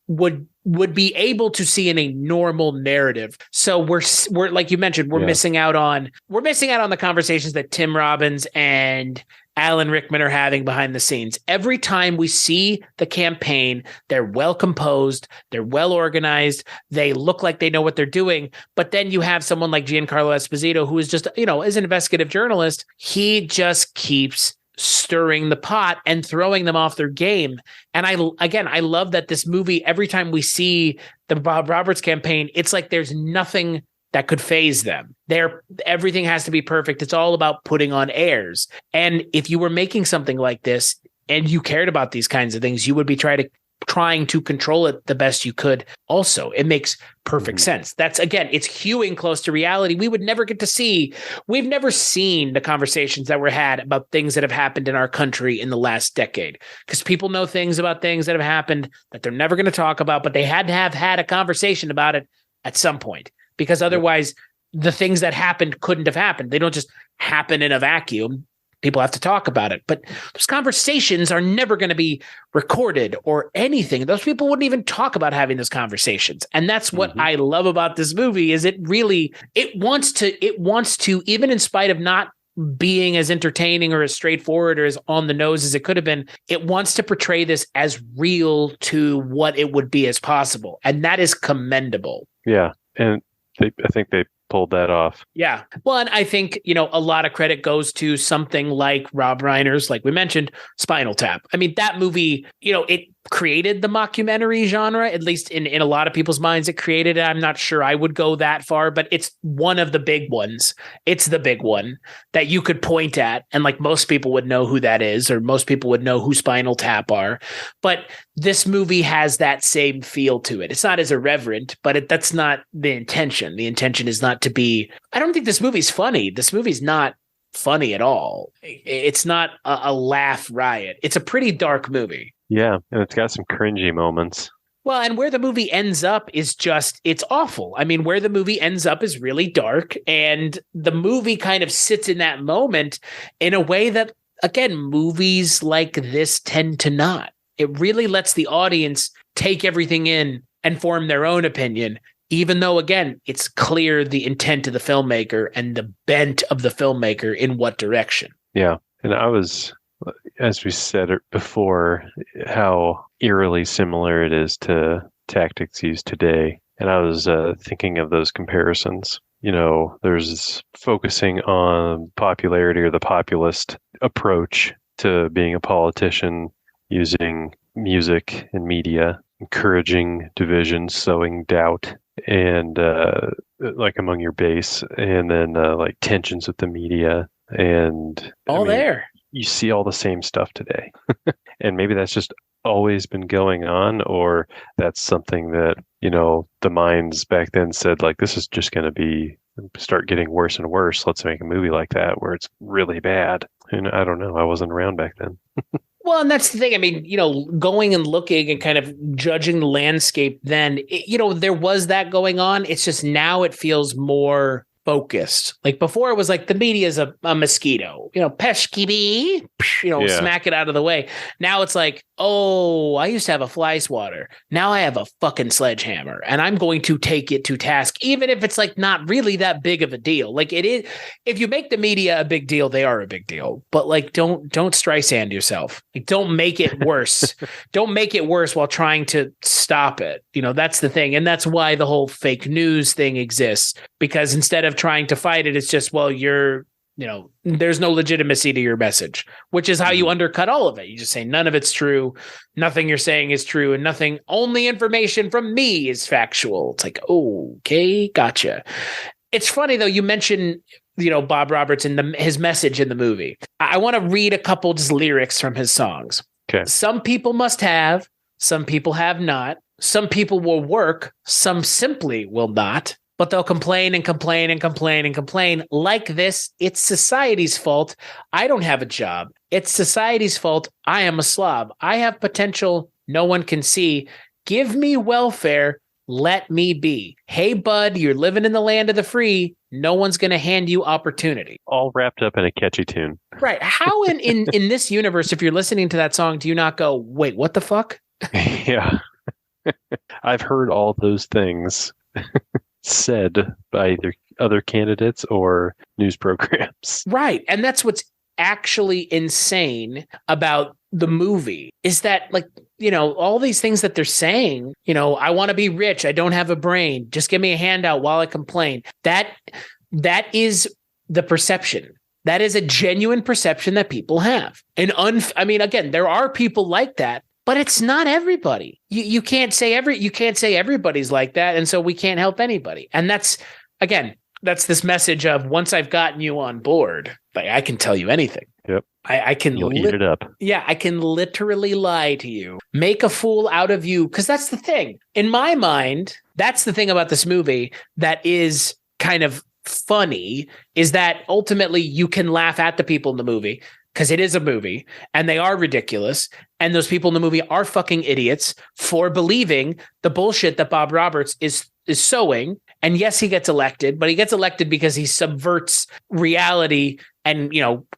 would be able to see in a normal narrative. So we're like you mentioned, we're missing out on the conversations that Tim Robbins and Alan Rickman are having behind the scenes. Every time we see the campaign, they're well composed, they're well organized, they look like they know what they're doing. But then you have someone like Giancarlo Esposito, who is just, you know, is an investigative journalist. He just keeps stirring the pot and throwing them off their game. And I love that this movie, every time we see the Bob Roberts campaign, it's like there's nothing that could phase them. Everything has to be perfect. It's all about putting on airs. And if you were making something like this and you cared about these kinds of things, you would be trying to control it the best you could. Also, it makes perfect sense. That's, again, it's hewing close to reality. We've never seen the conversations that were had about things that have happened in our country in the last decade, because people know things about things that have happened that they're never going to talk about, but they had to have had a conversation about it at some point, because otherwise the things that happened couldn't have happened. They don't just happen in a vacuum. People have to talk about it, but those conversations are never going to be recorded or anything. Those people wouldn't even talk about having those conversations. And that's what I love about this movie, is it wants to, even in spite of not being as entertaining or as straightforward or as on the nose as it could have been, it wants to portray this as real to what it would be as possible. And that is commendable. Yeah. And I think they pulled that off. Yeah. Well, and I think, you know, a lot of credit goes to something like Rob Reiner's, like we mentioned, Spinal Tap. I mean, that movie, you know, it created the mockumentary genre, at least in a lot of people's minds. It created it. I'm not sure I would go that far, but it's one of the big ones. It's the big one that you could point at, and like most people would know who that is, or most people would know who Spinal Tap are. But this movie has that same feel to it. It's not as irreverent, but that's not the intention. The intention is not to be, I don't think this movie's funny. This movie's not funny at all. It's not a laugh riot. It's a pretty dark movie. Yeah, and it's got some cringy moments. Well, and where the movie ends up is just, it's awful. I mean, where the movie ends up is really dark, and the movie kind of sits in that moment in a way that, again, movies like this tend to not. It really lets the audience take everything in and form their own opinion, even though, again, it's clear the intent of the filmmaker and the bent of the filmmaker in what direction. Yeah, and I was, as we said before, how eerily similar it is to tactics used today. And I was thinking of those comparisons. there's focusing on popularity or the populist approach to being a politician, using music and media, encouraging division, sowing doubt, and like among your base, and then like tensions with the media, and there. You see all the same stuff today. And maybe that's just always been going on, or that's something that, the minds back then said, like, this is just going to start getting worse and worse. Let's make a movie like that where it's really bad. And I don't know. I wasn't around back then. Well, and that's the thing. I mean, going and looking and kind of judging the landscape then, there was that going on. It's just now it feels more focused. Like before, it was like the media is a mosquito, pesky bee, smack it out of the way. Now it's like, oh, I used to have a fly swatter. Now I have a fucking sledgehammer, and I'm going to take it to task, even if it's like not really that big of a deal. Like it is, if you make the media a big deal, they are a big deal. But like, don't Streisand yourself. Like, don't make it worse. Don't make it worse while trying to stop it. That's the thing, and that's why the whole fake news thing exists. Because instead of trying to fight it, it's just, well, there's no legitimacy to your message, which is how you undercut all of it. You just say none of it's true. Nothing you're saying is true, and only information from me is factual. It's like, okay, gotcha. It's funny though. You mentioned, Bob Roberts and his message in the movie. I want to read a couple just lyrics from his songs. Okay. Some people must have, some people have not. Some people will work, some simply will not. But they'll complain and complain and complain and complain. Like this, it's society's fault. I don't have a job. It's society's fault. I am a slob. I have potential no one can see. Give me welfare. Let me be. Hey, bud, you're living in the land of the free. No one's going to hand you opportunity. All wrapped up in a catchy tune. Right. How in this universe, if you're listening to that song, do you not go, wait, what the fuck? Yeah. I've heard all those things said by either other candidates or news programs. Right. And that's what's actually insane about the movie is that, like, all these things that they're saying, I want to be rich. I don't have a brain. Just give me a handout while I complain. That is the perception. That is a genuine perception that people have. And again, there are people like that. But it's not everybody. You can't say everybody's like that, and so we can't help anybody. And that's this message of, once I've gotten you on board, like, I can tell you anything. Yep. I can eat it up. Yeah, I can literally lie to you, make a fool out of you, because that's the thing. In my mind, that's the thing about this movie that is kind of funny, is that ultimately you can laugh at the people in the movie, because it is a movie and they are ridiculous. And those people in the movie are fucking idiots for believing the bullshit that Bob Roberts is sowing. And yes, he gets elected, but he gets elected because he subverts reality and,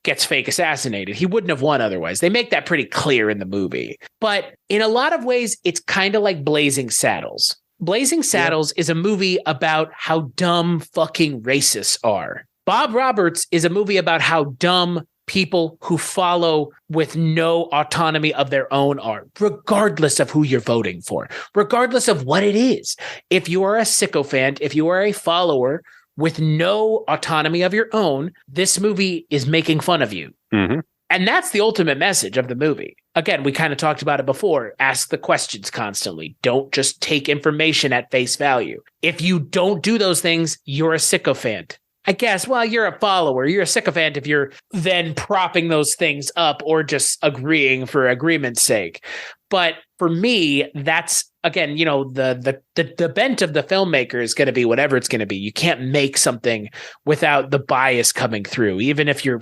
gets fake assassinated. He wouldn't have won otherwise. They make that pretty clear in the movie. But in a lot of ways, it's kind of like Blazing Saddles. Blazing Saddles is a movie about how dumb fucking racists are. Bob Roberts is a movie about how dumb people who follow with no autonomy of their own are, regardless of who you're voting for, regardless of what it is. If you are a sycophant, if you are a follower with no autonomy of your own, this movie is making fun of you. Mm-hmm. And that's the ultimate message of the movie. Again, we kind of talked about it before. Ask the questions constantly. Don't just take information at face value. If you don't do those things, you're a sycophant. I guess, well, you're a follower. You're a sycophant if you're then propping those things up or just agreeing for agreement's sake. But for me, that's, again, the bent of the filmmaker is going to be whatever it's going to be. You can't make something without the bias coming through. Even if you're,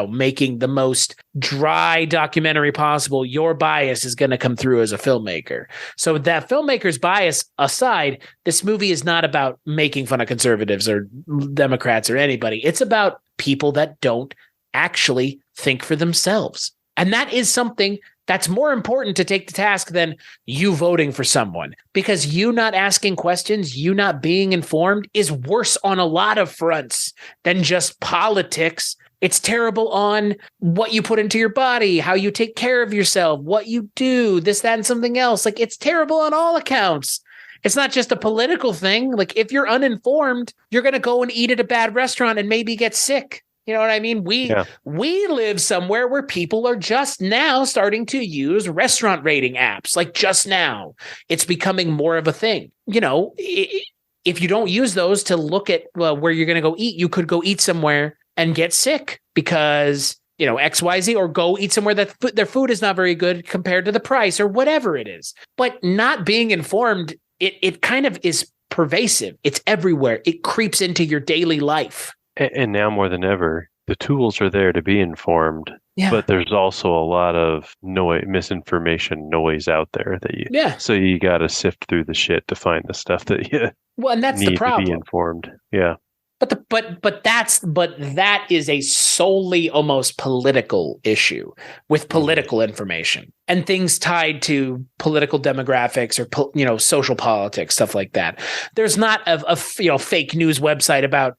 making the most dry documentary possible, your bias is going to come through as a filmmaker. So that filmmaker's bias aside, this movie is not about making fun of conservatives or Democrats or anybody. It's about people that don't actually think for themselves. And that is something that's more important to take to task than you voting for someone, because you not asking questions, you not being informed is worse on a lot of fronts than just politics. It's terrible on what you put into your body, how you take care of yourself, what you do, this, that, and something else. Like, it's terrible on all accounts. It's not just a political thing. Like if you're uninformed, you're going to go and eat at a bad restaurant and maybe get sick. You know what I mean? We live somewhere where people are just now starting to use restaurant rating apps. Like just now, it's becoming more of a thing. You know, if you don't use those to look at where you're going to go eat, you could go eat somewhere and get sick because, you know, XYZ, or go eat somewhere that their food is not very good compared to the price or whatever it is. But not being informed, it kind of is pervasive. It's everywhere. It creeps into your daily life. And now more than ever, the tools are there to be informed, but there's also a lot of misinformation noise out there that so you got to sift through the shit to find the stuff that you and that's need the problem. To be informed. Yeah. But that is a solely almost political issue with political information and things tied to political demographics or social politics, stuff like that. There's not a fake news website about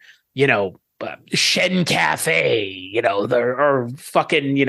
Shen Cafe, or fucking,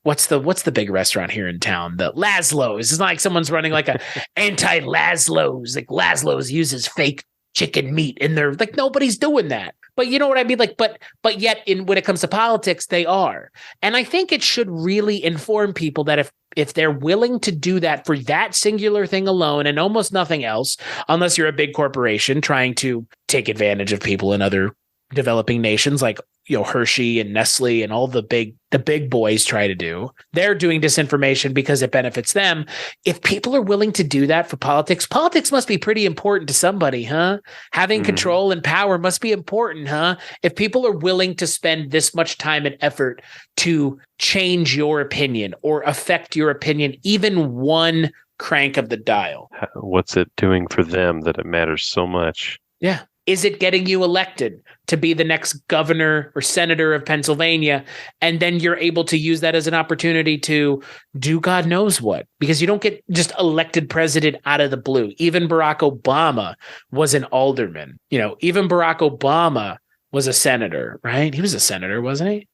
what's the big restaurant here in town? The Laszlo's. It's not like someone's running like a anti-Laszlo's. Like Laszlo's uses fake chicken meat in there. Like nobody's doing that. But you know what I mean? Like, but yet when it comes to politics, they are. And I think it should really inform people that if they're willing to do that for that singular thing alone and almost nothing else, unless you're a big corporation trying to take advantage of people in other developing nations like Hershey and Nestle and all the big boys try to do. They're doing disinformation because it benefits them. If people are willing to do that for politics must be pretty important to somebody, huh? Having control and power must be important, huh? If people are willing to spend this much time and effort to change your opinion or affect your opinion, even one crank of the dial. What's it doing for them that it matters so much? Yeah. Is it getting you elected to be the next governor or senator of Pennsylvania? And then you're able to use that as an opportunity to do God knows what, because you don't get just elected president out of the blue. Even Barack Obama was an alderman. Even Barack Obama was a senator, right? He was a senator, wasn't he?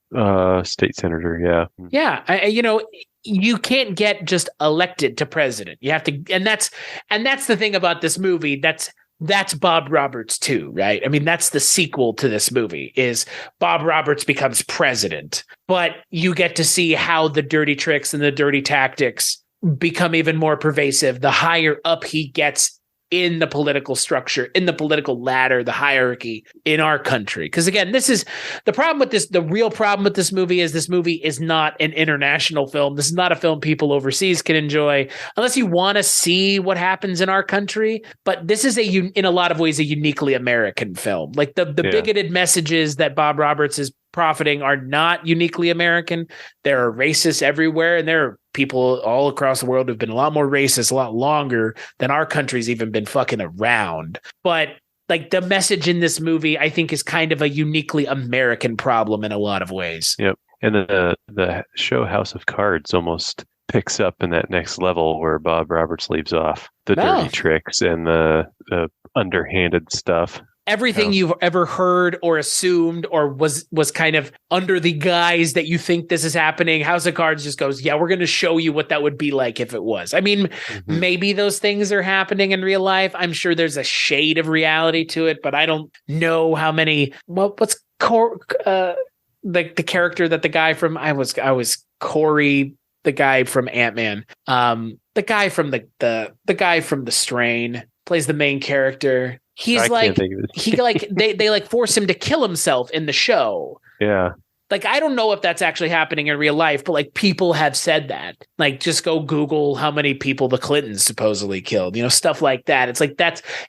State senator. Yeah. Yeah. You can't get just elected to president. You have to. And that's the thing about this movie. That's Bob Roberts too, right? I mean, that's the sequel to this movie is Bob Roberts becomes president, but you get to see how the dirty tricks and the dirty tactics become even more pervasive the higher up he gets in the political structure, in the political ladder, the hierarchy in our country. Because again, this is the problem with this. The real problem with this movie is not an international film. This is not a film people overseas can enjoy unless you want to see what happens in our country. But this is in a lot of ways, a uniquely American film. Like the bigoted messages that Bob Roberts is profiting are not uniquely American. There are racists everywhere, and there are people all across the world who've been a lot more racist a lot longer than our country's even been fucking around. But like the message in this movie, I think is kind of a uniquely American problem in a lot of ways. Yep. And the show House of Cards almost picks up in that next level where Bob Roberts leaves off. The dirty tricks and the underhanded stuff. Everything you've ever heard or assumed or was kind of under the guise that you think this is happening. House of Cards just goes, yeah, we're going to show you what that would be like if it was. I mean, maybe those things are happening in real life. I'm sure there's a shade of reality to it, but I don't know how many. Well, what's the character that the guy from I was Corey, the guy from Ant-Man, the guy from the guy from The Strain plays the main character. He's they force him to kill himself in the show. Yeah. Like, I don't know if that's actually happening in real life, but like people have said that. Like, just go Google how many people the Clintons supposedly killed, stuff like that. It's like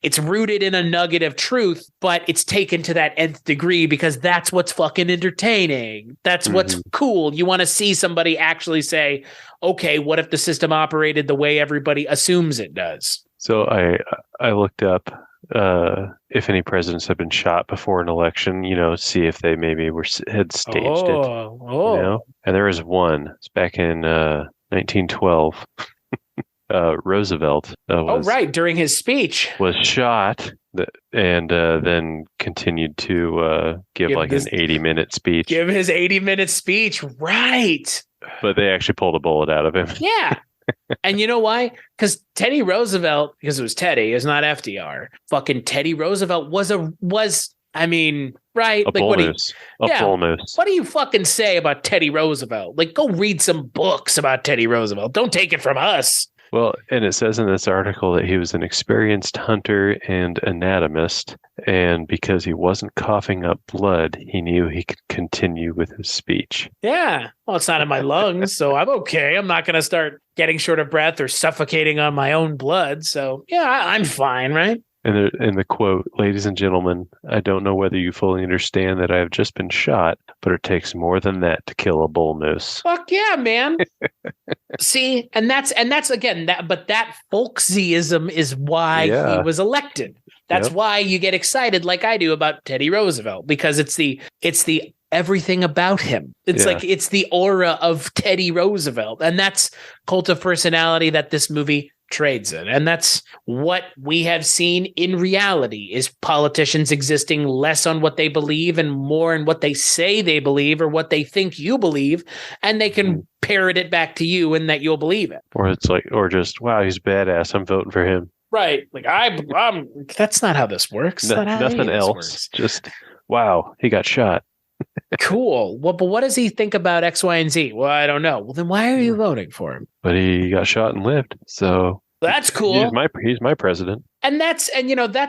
it's rooted in a nugget of truth, but it's taken to that nth degree because that's what's fucking entertaining. That's what's cool. You want to see somebody actually say, okay, what if the system operated the way everybody assumes it does? So I looked up if any presidents have been shot before an election, see if they maybe had staged it. And there was one. It's back in 1912. Roosevelt during his speech was shot and then continued to give an 80-minute speech. Give his 80-minute speech, right? But they actually pulled a bullet out of him. Yeah. And you know why? Because Teddy Roosevelt, because it was Teddy, it's not FDR. Fucking Teddy Roosevelt was right? A like bull moose. Bull moose. What do you fucking say about Teddy Roosevelt? Like, go read some books about Teddy Roosevelt. Don't take it from us. Well, and it says in this article that he was an experienced hunter and anatomist, and because he wasn't coughing up blood, he knew he could continue with his speech. Yeah. Well, it's not in my lungs, so I'm okay. I'm not going to start getting short of breath or suffocating on my own blood. So, yeah, I'm fine, right? And in the quote, ladies and gentlemen, I don't know whether you fully understand that I have just been shot, but it takes more than that to kill a bull moose. Fuck yeah, man. See, and that's again that folksyism is why he was elected. That's why you get excited like I do about Teddy Roosevelt, because it's the everything about him. It's like it's the aura of Teddy Roosevelt, and that's cult of personality that this movie trades in. And that's what we have seen in reality, is politicians existing less on what they believe and more in what they say they believe or what they think you believe, and they can parrot it back to you and that you'll believe it. Or it's like, or just, wow, he's badass, I'm voting for him. Right. Like I'm that's not how this works. Nothing else. Just, wow, he got shot. Cool. Well, but what does he think about X, Y, and Z? Well, I don't know. Well, then why are you voting for him? But he got shot and lived, so that's cool. He's my president. And that's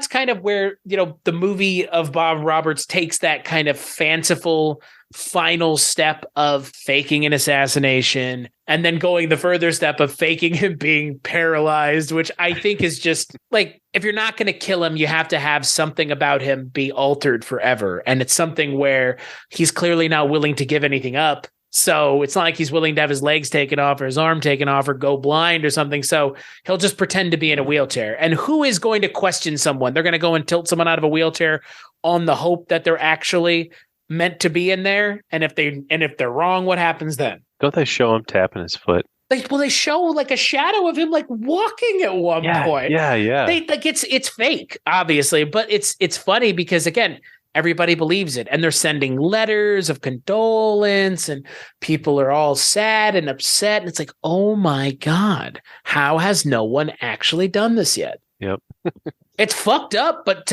kind of where, the movie of Bob Roberts takes that kind of fanciful final step of faking an assassination and then going the further step of faking him being paralyzed, which I think is just like, if you're not going to kill him, you have to have something about him be altered forever. And it's something where he's clearly not willing to give anything up. So it's not like he's willing to have his legs taken off or his arm taken off or go blind or something. So he'll just pretend to be in a wheelchair. And who is going to question someone? They're going to go and tilt someone out of a wheelchair on the hope that they're actually meant to be in there. And if they're wrong, what happens then? Don't they show him tapping his foot? They show like a shadow of him like walking at one point. Yeah. It's fake, obviously, but it's funny because, again, everybody believes it, and they're sending letters of condolence, and people are all sad and upset. And it's like, oh my God, how has no one actually done this yet? Yep. It's fucked up, but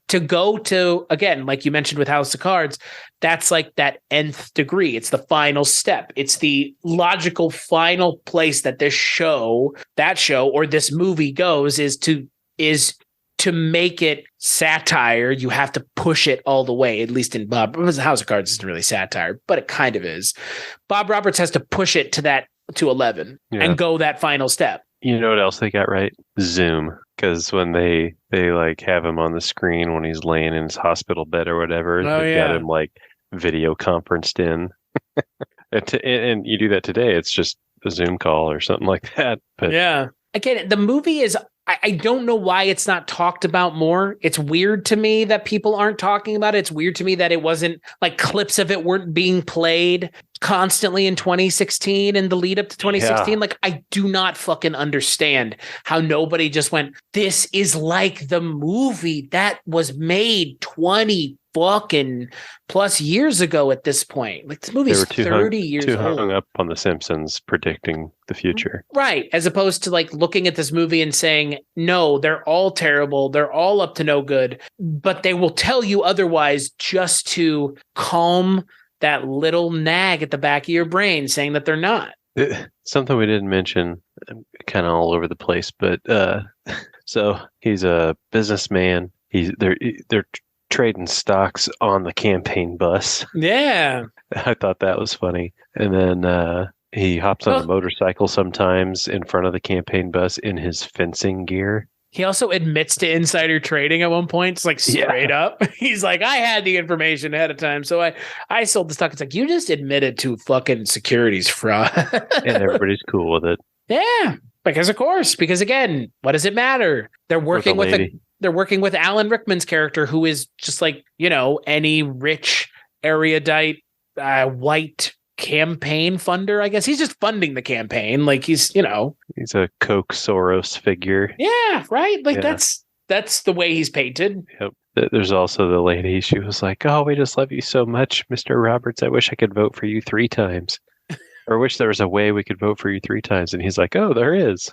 to go to, again, like you mentioned with House of Cards, that's like that nth degree. It's the final step. It's the logical final place that that show or this movie goes is to make it satire. You have to push it all the way, at least in House of Cards isn't really satire, but it kind of is. Bob Roberts has to push it to 11 and go that final step. You know what else they got right? Zoom. Because when they like have him on the screen when he's laying in his hospital bed or whatever, they've got him like video conferenced in. and you do that today, it's just a Zoom call or something like that. But yeah. Again, the movie is, I don't know why it's not talked about more. It's weird to me that people aren't talking about it. It's weird to me that it wasn't, like, clips of it weren't being played constantly in 2016 and the lead up to 2016. Yeah. Like, I do not fucking understand how nobody just went, this is like the movie that was made 20 fucking plus years ago at this point. Like, this movie's 30 years old. Hung up on The Simpsons predicting the future. Right. As opposed to like looking at this movie and saying, no, they're all terrible. They're all up to no good, but they will tell you otherwise just to calm that little nag at the back of your brain saying that they're not. Something we didn't mention, kind of all over the place, but so he's a businessman. They're trading stocks on the campaign bus. Yeah. I thought that was funny. And then he hops on a motorcycle sometimes in front of the campaign bus in his fencing gear. He also admits to insider trading at one point. It's like straight up. He's like, I had the information ahead of time, so I sold the stock. It's like, you just admitted to fucking securities fraud. And everybody's cool with it. Yeah. Because again, what does it matter? They're working with Alan Rickman's character, who is just like, any rich, erudite, white campaign funder, I guess. He's just funding the campaign. Like he's a Coke Soros figure. Yeah, right. Like that's the way he's painted. Yep. There's also the lady. She was like, "Oh, we just love you so much, Mr. Roberts. I wish I could vote for you 3 times." Or wish there was a way we could vote for you 3 times. And he's like, oh, there is.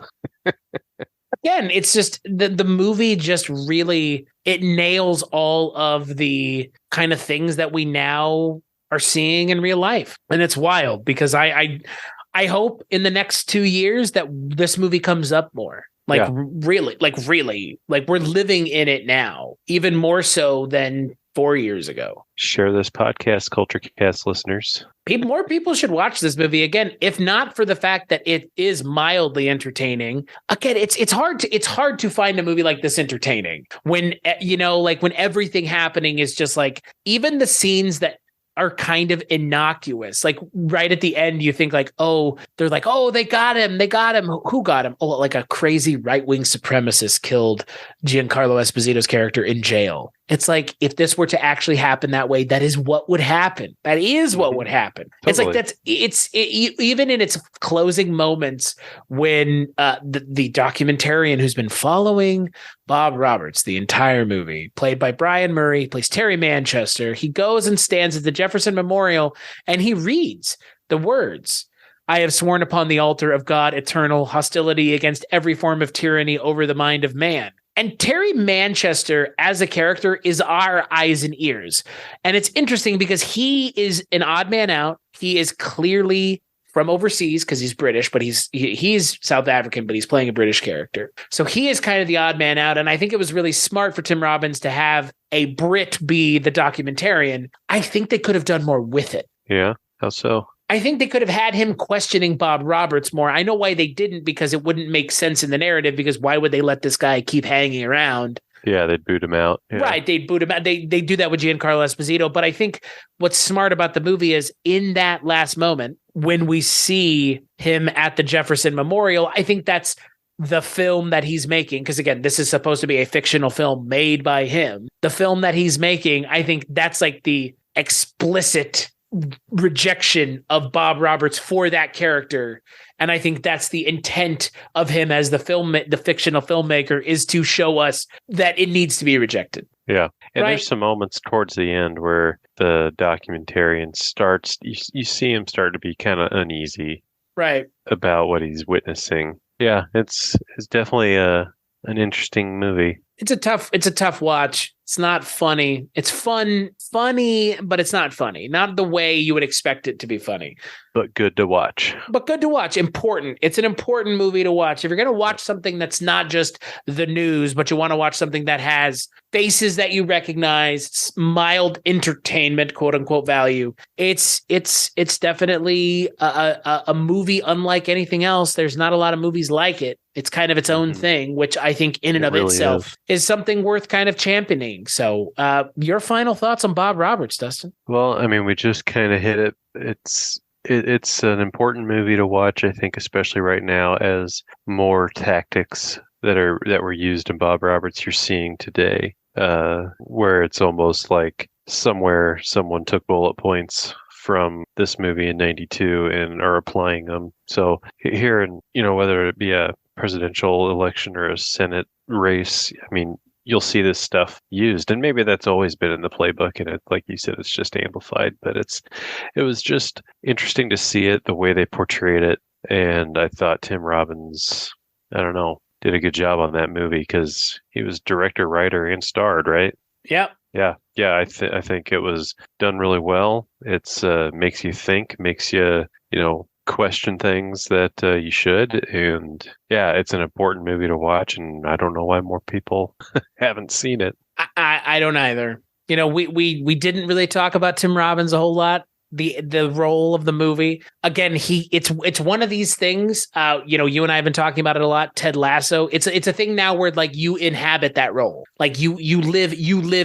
Again, it's just the movie just really, it nails all of the kind of things that we now are seeing in real life. And it's wild because I hope in the next 2 years that this movie comes up more. Really, we're living in it now, even more so than 4 years ago. Share this podcast, Kulturecast listeners. More people should watch this movie again, if not for the fact that it is mildly entertaining. Again, it's hard to find a movie like this entertaining when, when everything happening is just like, even the scenes that are kind of innocuous. Like right at the end, you think like, oh, they're like, oh, they got him. Who got him? Oh, like a crazy right-wing supremacist killed Giancarlo Esposito's character in jail. It's like, if this were to actually happen that way, that is what would happen. That is what would happen. Totally. It's like, even in its closing moments when the documentarian who's been following Bob Roberts the entire movie, played by Brian Murray, plays Terry Manchester, he goes and stands at the Jefferson Memorial and he reads the words, "I have sworn upon the altar of God eternal hostility against every form of tyranny over the mind of man." And Terry Manchester as a character is our eyes and ears. And it's interesting because he is an odd man out. He is clearly from overseas because he's British, but he's South African, but he's playing a British character. So he is kind of the odd man out. And I think it was really smart for Tim Robbins to have a Brit be the documentarian. I think they could have done more with it. Yeah, how so? I think they could have had him questioning Bob Roberts more. I know why they didn't, because it wouldn't make sense in the narrative, because why would they let this guy keep hanging around? Yeah, they'd boot him out. Yeah. Right, they'd boot him out. They do that with Giancarlo Esposito. But I think what's smart about the movie is in that last moment, when we see him at the Jefferson Memorial, I think that's the film that he's making. Because again, this is supposed to be a fictional film made by him. The film that he's making, I think that's like the explicit rejection of Bob Roberts for that character. And I think that's the intent of him as the fictional filmmaker, is to show us that it needs to be rejected. Yeah. And right? There's some moments towards the end where the documentarian starts, you see him start to be kind of uneasy, right, about what he's witnessing. Yeah, it's definitely an interesting movie. It's a tough watch. It's not funny. It's funny, but it's not funny. Not the way you would expect it to be funny. But good to watch. Important. It's an important movie to watch. If you're going to watch something that's not just the news, but you want to watch something that has faces that you recognize, mild entertainment, quote unquote, value, it's definitely a movie unlike anything else. There's not a lot of movies like it. It's kind of its own thing, which I think in and of really itself is something worth kind of championing. So your final thoughts on Bob Roberts, Dustin? Well, I mean, we just kind of hit it. It's an important movie to watch, I think, especially right now, as more tactics that were used in Bob Roberts you're seeing today, where it's almost like somewhere someone took bullet points from this movie in '92 and are applying them. So here, and whether it be a presidential election or a Senate race, I mean, you'll see this stuff used, and maybe that's always been in the playbook, and it, like you said, it's just amplified, but it was just interesting to see it, the way they portrayed it. And I thought Tim Robbins, I don't know, did a good job on that movie, because he was director, writer, and starred, right? Yep. Yeah. I think it was done really well. It's makes you think, makes you, question things that you should. And yeah, it's an important movie to watch, and I don't know why more people haven't seen it. I don't either. We didn't really talk about Tim Robbins a whole lot. The role of the movie, again, it's one of these things. You and I have been talking about it a lot. Ted Lasso. It's a thing now where like you inhabit that role, like you live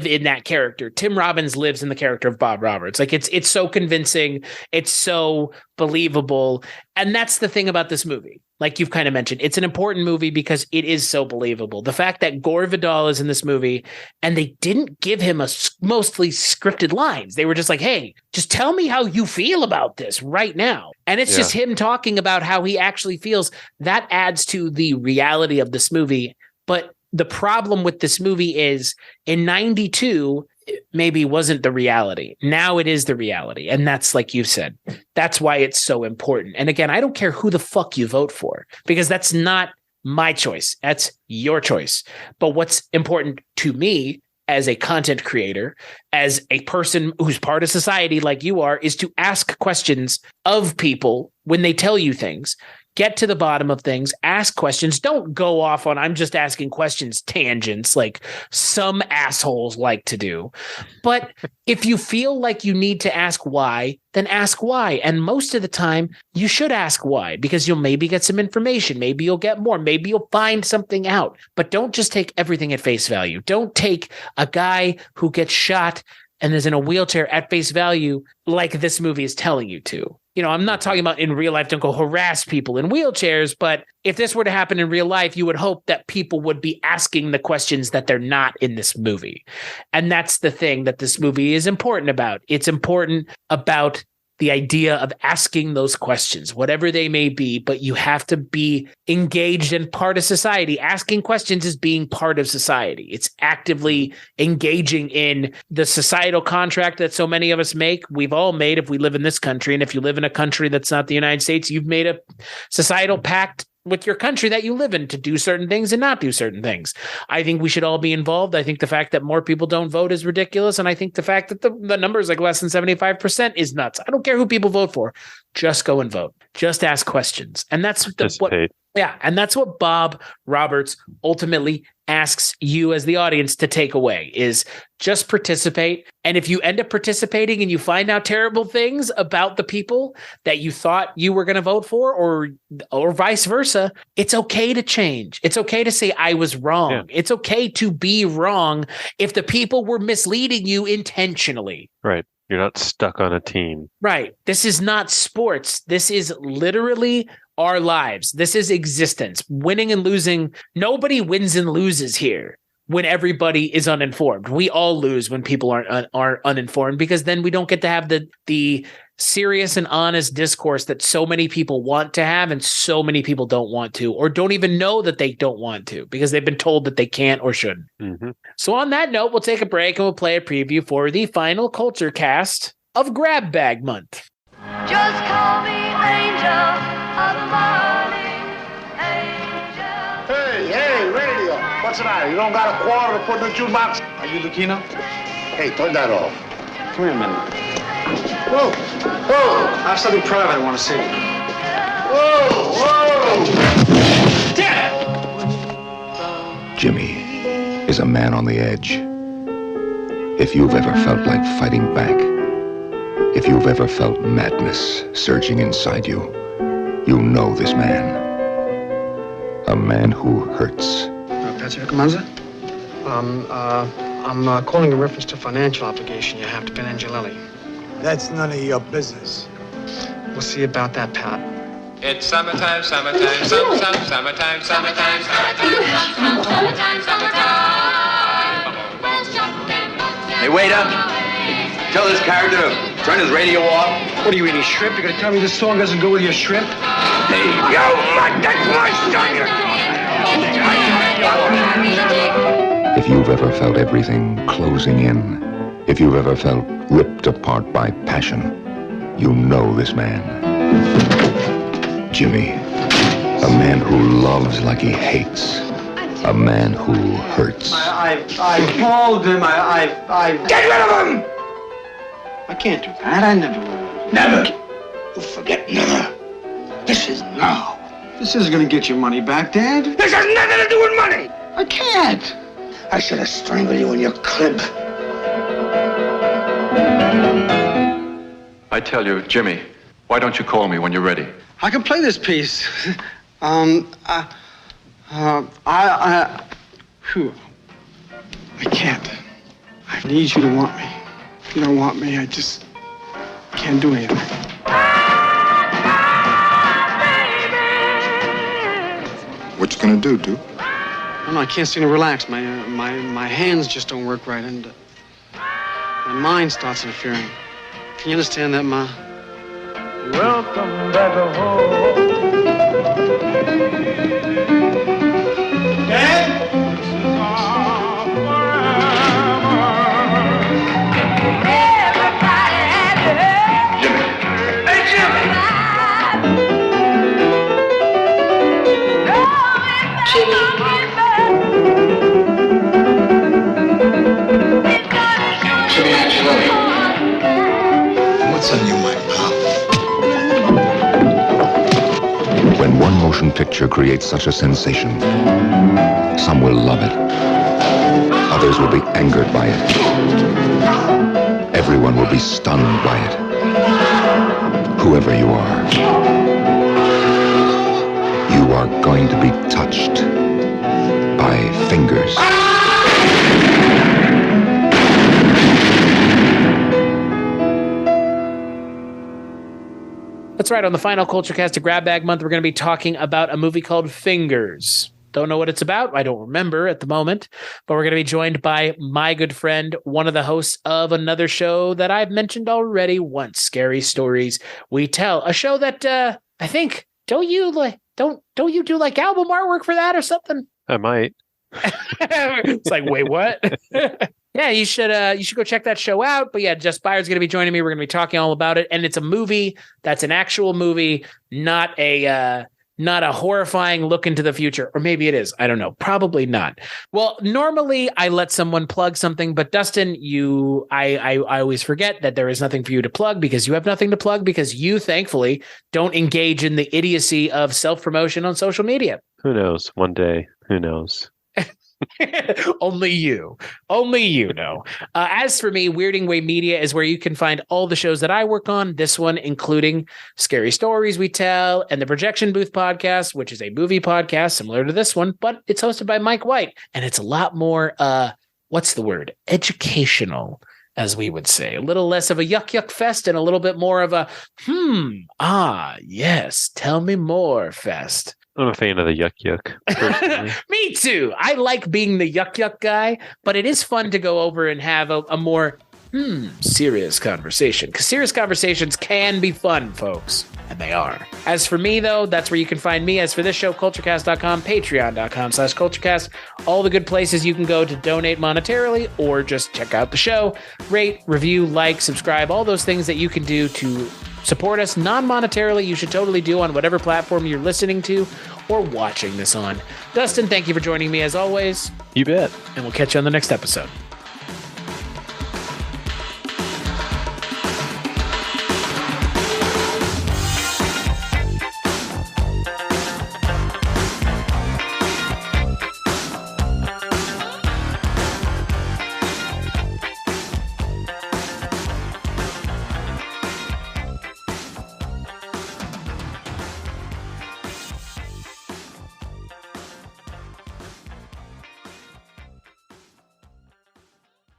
in that character. Tim Robbins lives in the character of Bob Roberts. Like it's so convincing. It's so believable. And that's the thing about this movie. Like you've kind of mentioned, it's an important movie because it is so believable. The fact that Gore Vidal is in this movie and they didn't give him mostly scripted lines. They were just like, hey, just tell me how you feel about this right now. And it's just him talking about how he actually feels. That adds to the reality of this movie. But the problem with this movie is in '92, maybe wasn't the reality. Now it is the reality. And that's, like you said, that's why it's so important. And again, I don't care who the fuck you vote for, because that's not my choice. That's your choice. But what's important to me as a content creator, as a person who's part of society like you are, is to ask questions of people when they tell you things. Get to the bottom of things, ask questions. Don't go off on I'm just asking questions tangents like some assholes like to do. But if you feel like you need to ask why, then ask why. And most of the time, you should ask why, because you'll maybe get some information. Maybe you'll get more. Maybe you'll find something out. But don't just take everything at face value. Don't take a guy who gets shot and is in a wheelchair at face value like this movie is telling you to. You know, I'm not talking about in real life, don't go harass people in wheelchairs, but if this were to happen in real life, you would hope that people would be asking the questions that they're not in this movie. And that's the thing that this movie is important about. It's important about the idea of asking those questions, whatever they may be, but you have to be engaged and part of society. Asking questions is being part of society. It's actively engaging in the societal contract that so many of us make. We've all made if we live in this country. And if you live in a country that's not the United States, you've made a societal pact with your country that you live in to do certain things and not do certain things. I think we should all be involved. I think the fact that more people don't vote is ridiculous. And I think the fact that the number is like less than 75% is nuts. I don't care who people vote for. Just go and vote. Just ask questions. And that's what Bob Roberts ultimately asks you as the audience to take away, is just participate. And if you end up participating and you find out terrible things about the people that you thought you were going to vote for, or vice versa, it's okay to change. It's okay to say, I was wrong. Yeah. It's okay to be wrong if the people were misleading you intentionally. Right. You're not stuck on a team. Right. This is not sports. This is literally our lives. This is existence. Winning and losing. Nobody wins and loses here when everybody is uninformed. We all lose when people are uninformed, because then we don't get to have the serious and honest discourse that so many people want to have and so many people don't want to, or don't even know that they don't want to because they've been told that they can't or shouldn't. Mm-hmm. So on that note, we'll take a break and we'll play a preview for the final Kulturecast of Grab Bag Month. Just call me Angel of the Morning. Angel. Hey, radio. What's the matter? You don't got a quarter to put in the jukebox? Are you Lucchino? Hey, turn that off. Come here a minute. Whoa! I have something private I want to see. Whoa! Dad! Jimmy is a man on the edge. If you've ever felt like fighting back, if you've ever felt madness surging inside you, you know this man. A man who hurts. Patsy Comanza? I'm calling in reference to financial obligation you have to Ben Angelelli. That's none of your business. We'll see about that, Pat. It's summertime, summertime, summertime, summertime, summertime, summertime. Hey, waiter, tell this character to turn his radio off. What are you eating, shrimp? You're gonna tell me this song doesn't go with your shrimp? Hey, yo, Mike, that's my son. If you've ever felt everything closing in, if you've ever felt ripped apart by passion, you know this man. Jimmy, a man who loves like he hates, a man who hurts. I told him, Get rid of him! I can't do that, I never will. Never. You forget never. This is now. This isn't gonna get your money back, Dad. This has nothing to do with money! I can't. I should have strangled you in your crib. I tell you, Jimmy, why don't you call me when you're ready? I can play this piece. I can't. I need you to want me. If you don't want me, I just can't do anything. What you gonna do, Duke? I can't seem to relax. My hands just don't work right, and my mind starts interfering. Can you understand that, Ma? Welcome back home. Dad? motion picture creates such a sensation? Some will love it. Others will be angered by it. Everyone will be stunned by it. Whoever you are going to be touched by fingers. That's right. On the final Kulturecast of Grab Bag Month, we're going to be talking about a movie called Fingers. Don't know what it's about. I don't remember at the moment, but we're going to be joined by my good friend, one of the hosts of another show that I've mentioned already once, Scary Stories We Tell, a show that I think, don't you do like album artwork for that or something? I might. It's like, wait, what? Yeah, you should go check that show out. But yeah, Jess Byers going to be joining me. We're going to be talking all about it, and it's a movie that's an actual movie, not a horrifying look into the future. Or maybe it is. I don't know. Probably not. Well, normally I let someone plug something, but Dustin, I always forget that there is nothing for you to plug because you have nothing to plug because you thankfully don't engage in the idiocy of self-promotion on social media. Who knows? One day, who knows? Only you know. As for me, Weirding Way Media is where you can find all the shows that I work on, this one including Scary Stories We Tell and the Projection Booth podcast, which is a movie podcast similar to this one, but it's hosted by Mike White, and it's a lot more what's the word, educational, as we would say. A little less of a yuck fest and a little bit more of a yes, tell me more fest. I'm a fan of the yuck. Me too. I like being the yuck guy, but it is fun to go over and have a more serious conversation, because serious conversations can be fun, folks, and they are. As for me, though, that's where you can find me. As for this show, Kulturecast.com, Patreon.com/Kulturecast, all the good places you can go to donate monetarily or just check out the show, rate, review, like, subscribe, all those things that you can do to support us non-monetarily. You should totally do on whatever platform you're listening to or watching this on. Dustin, thank you for joining me as always. You bet. And we'll catch you on the next episode.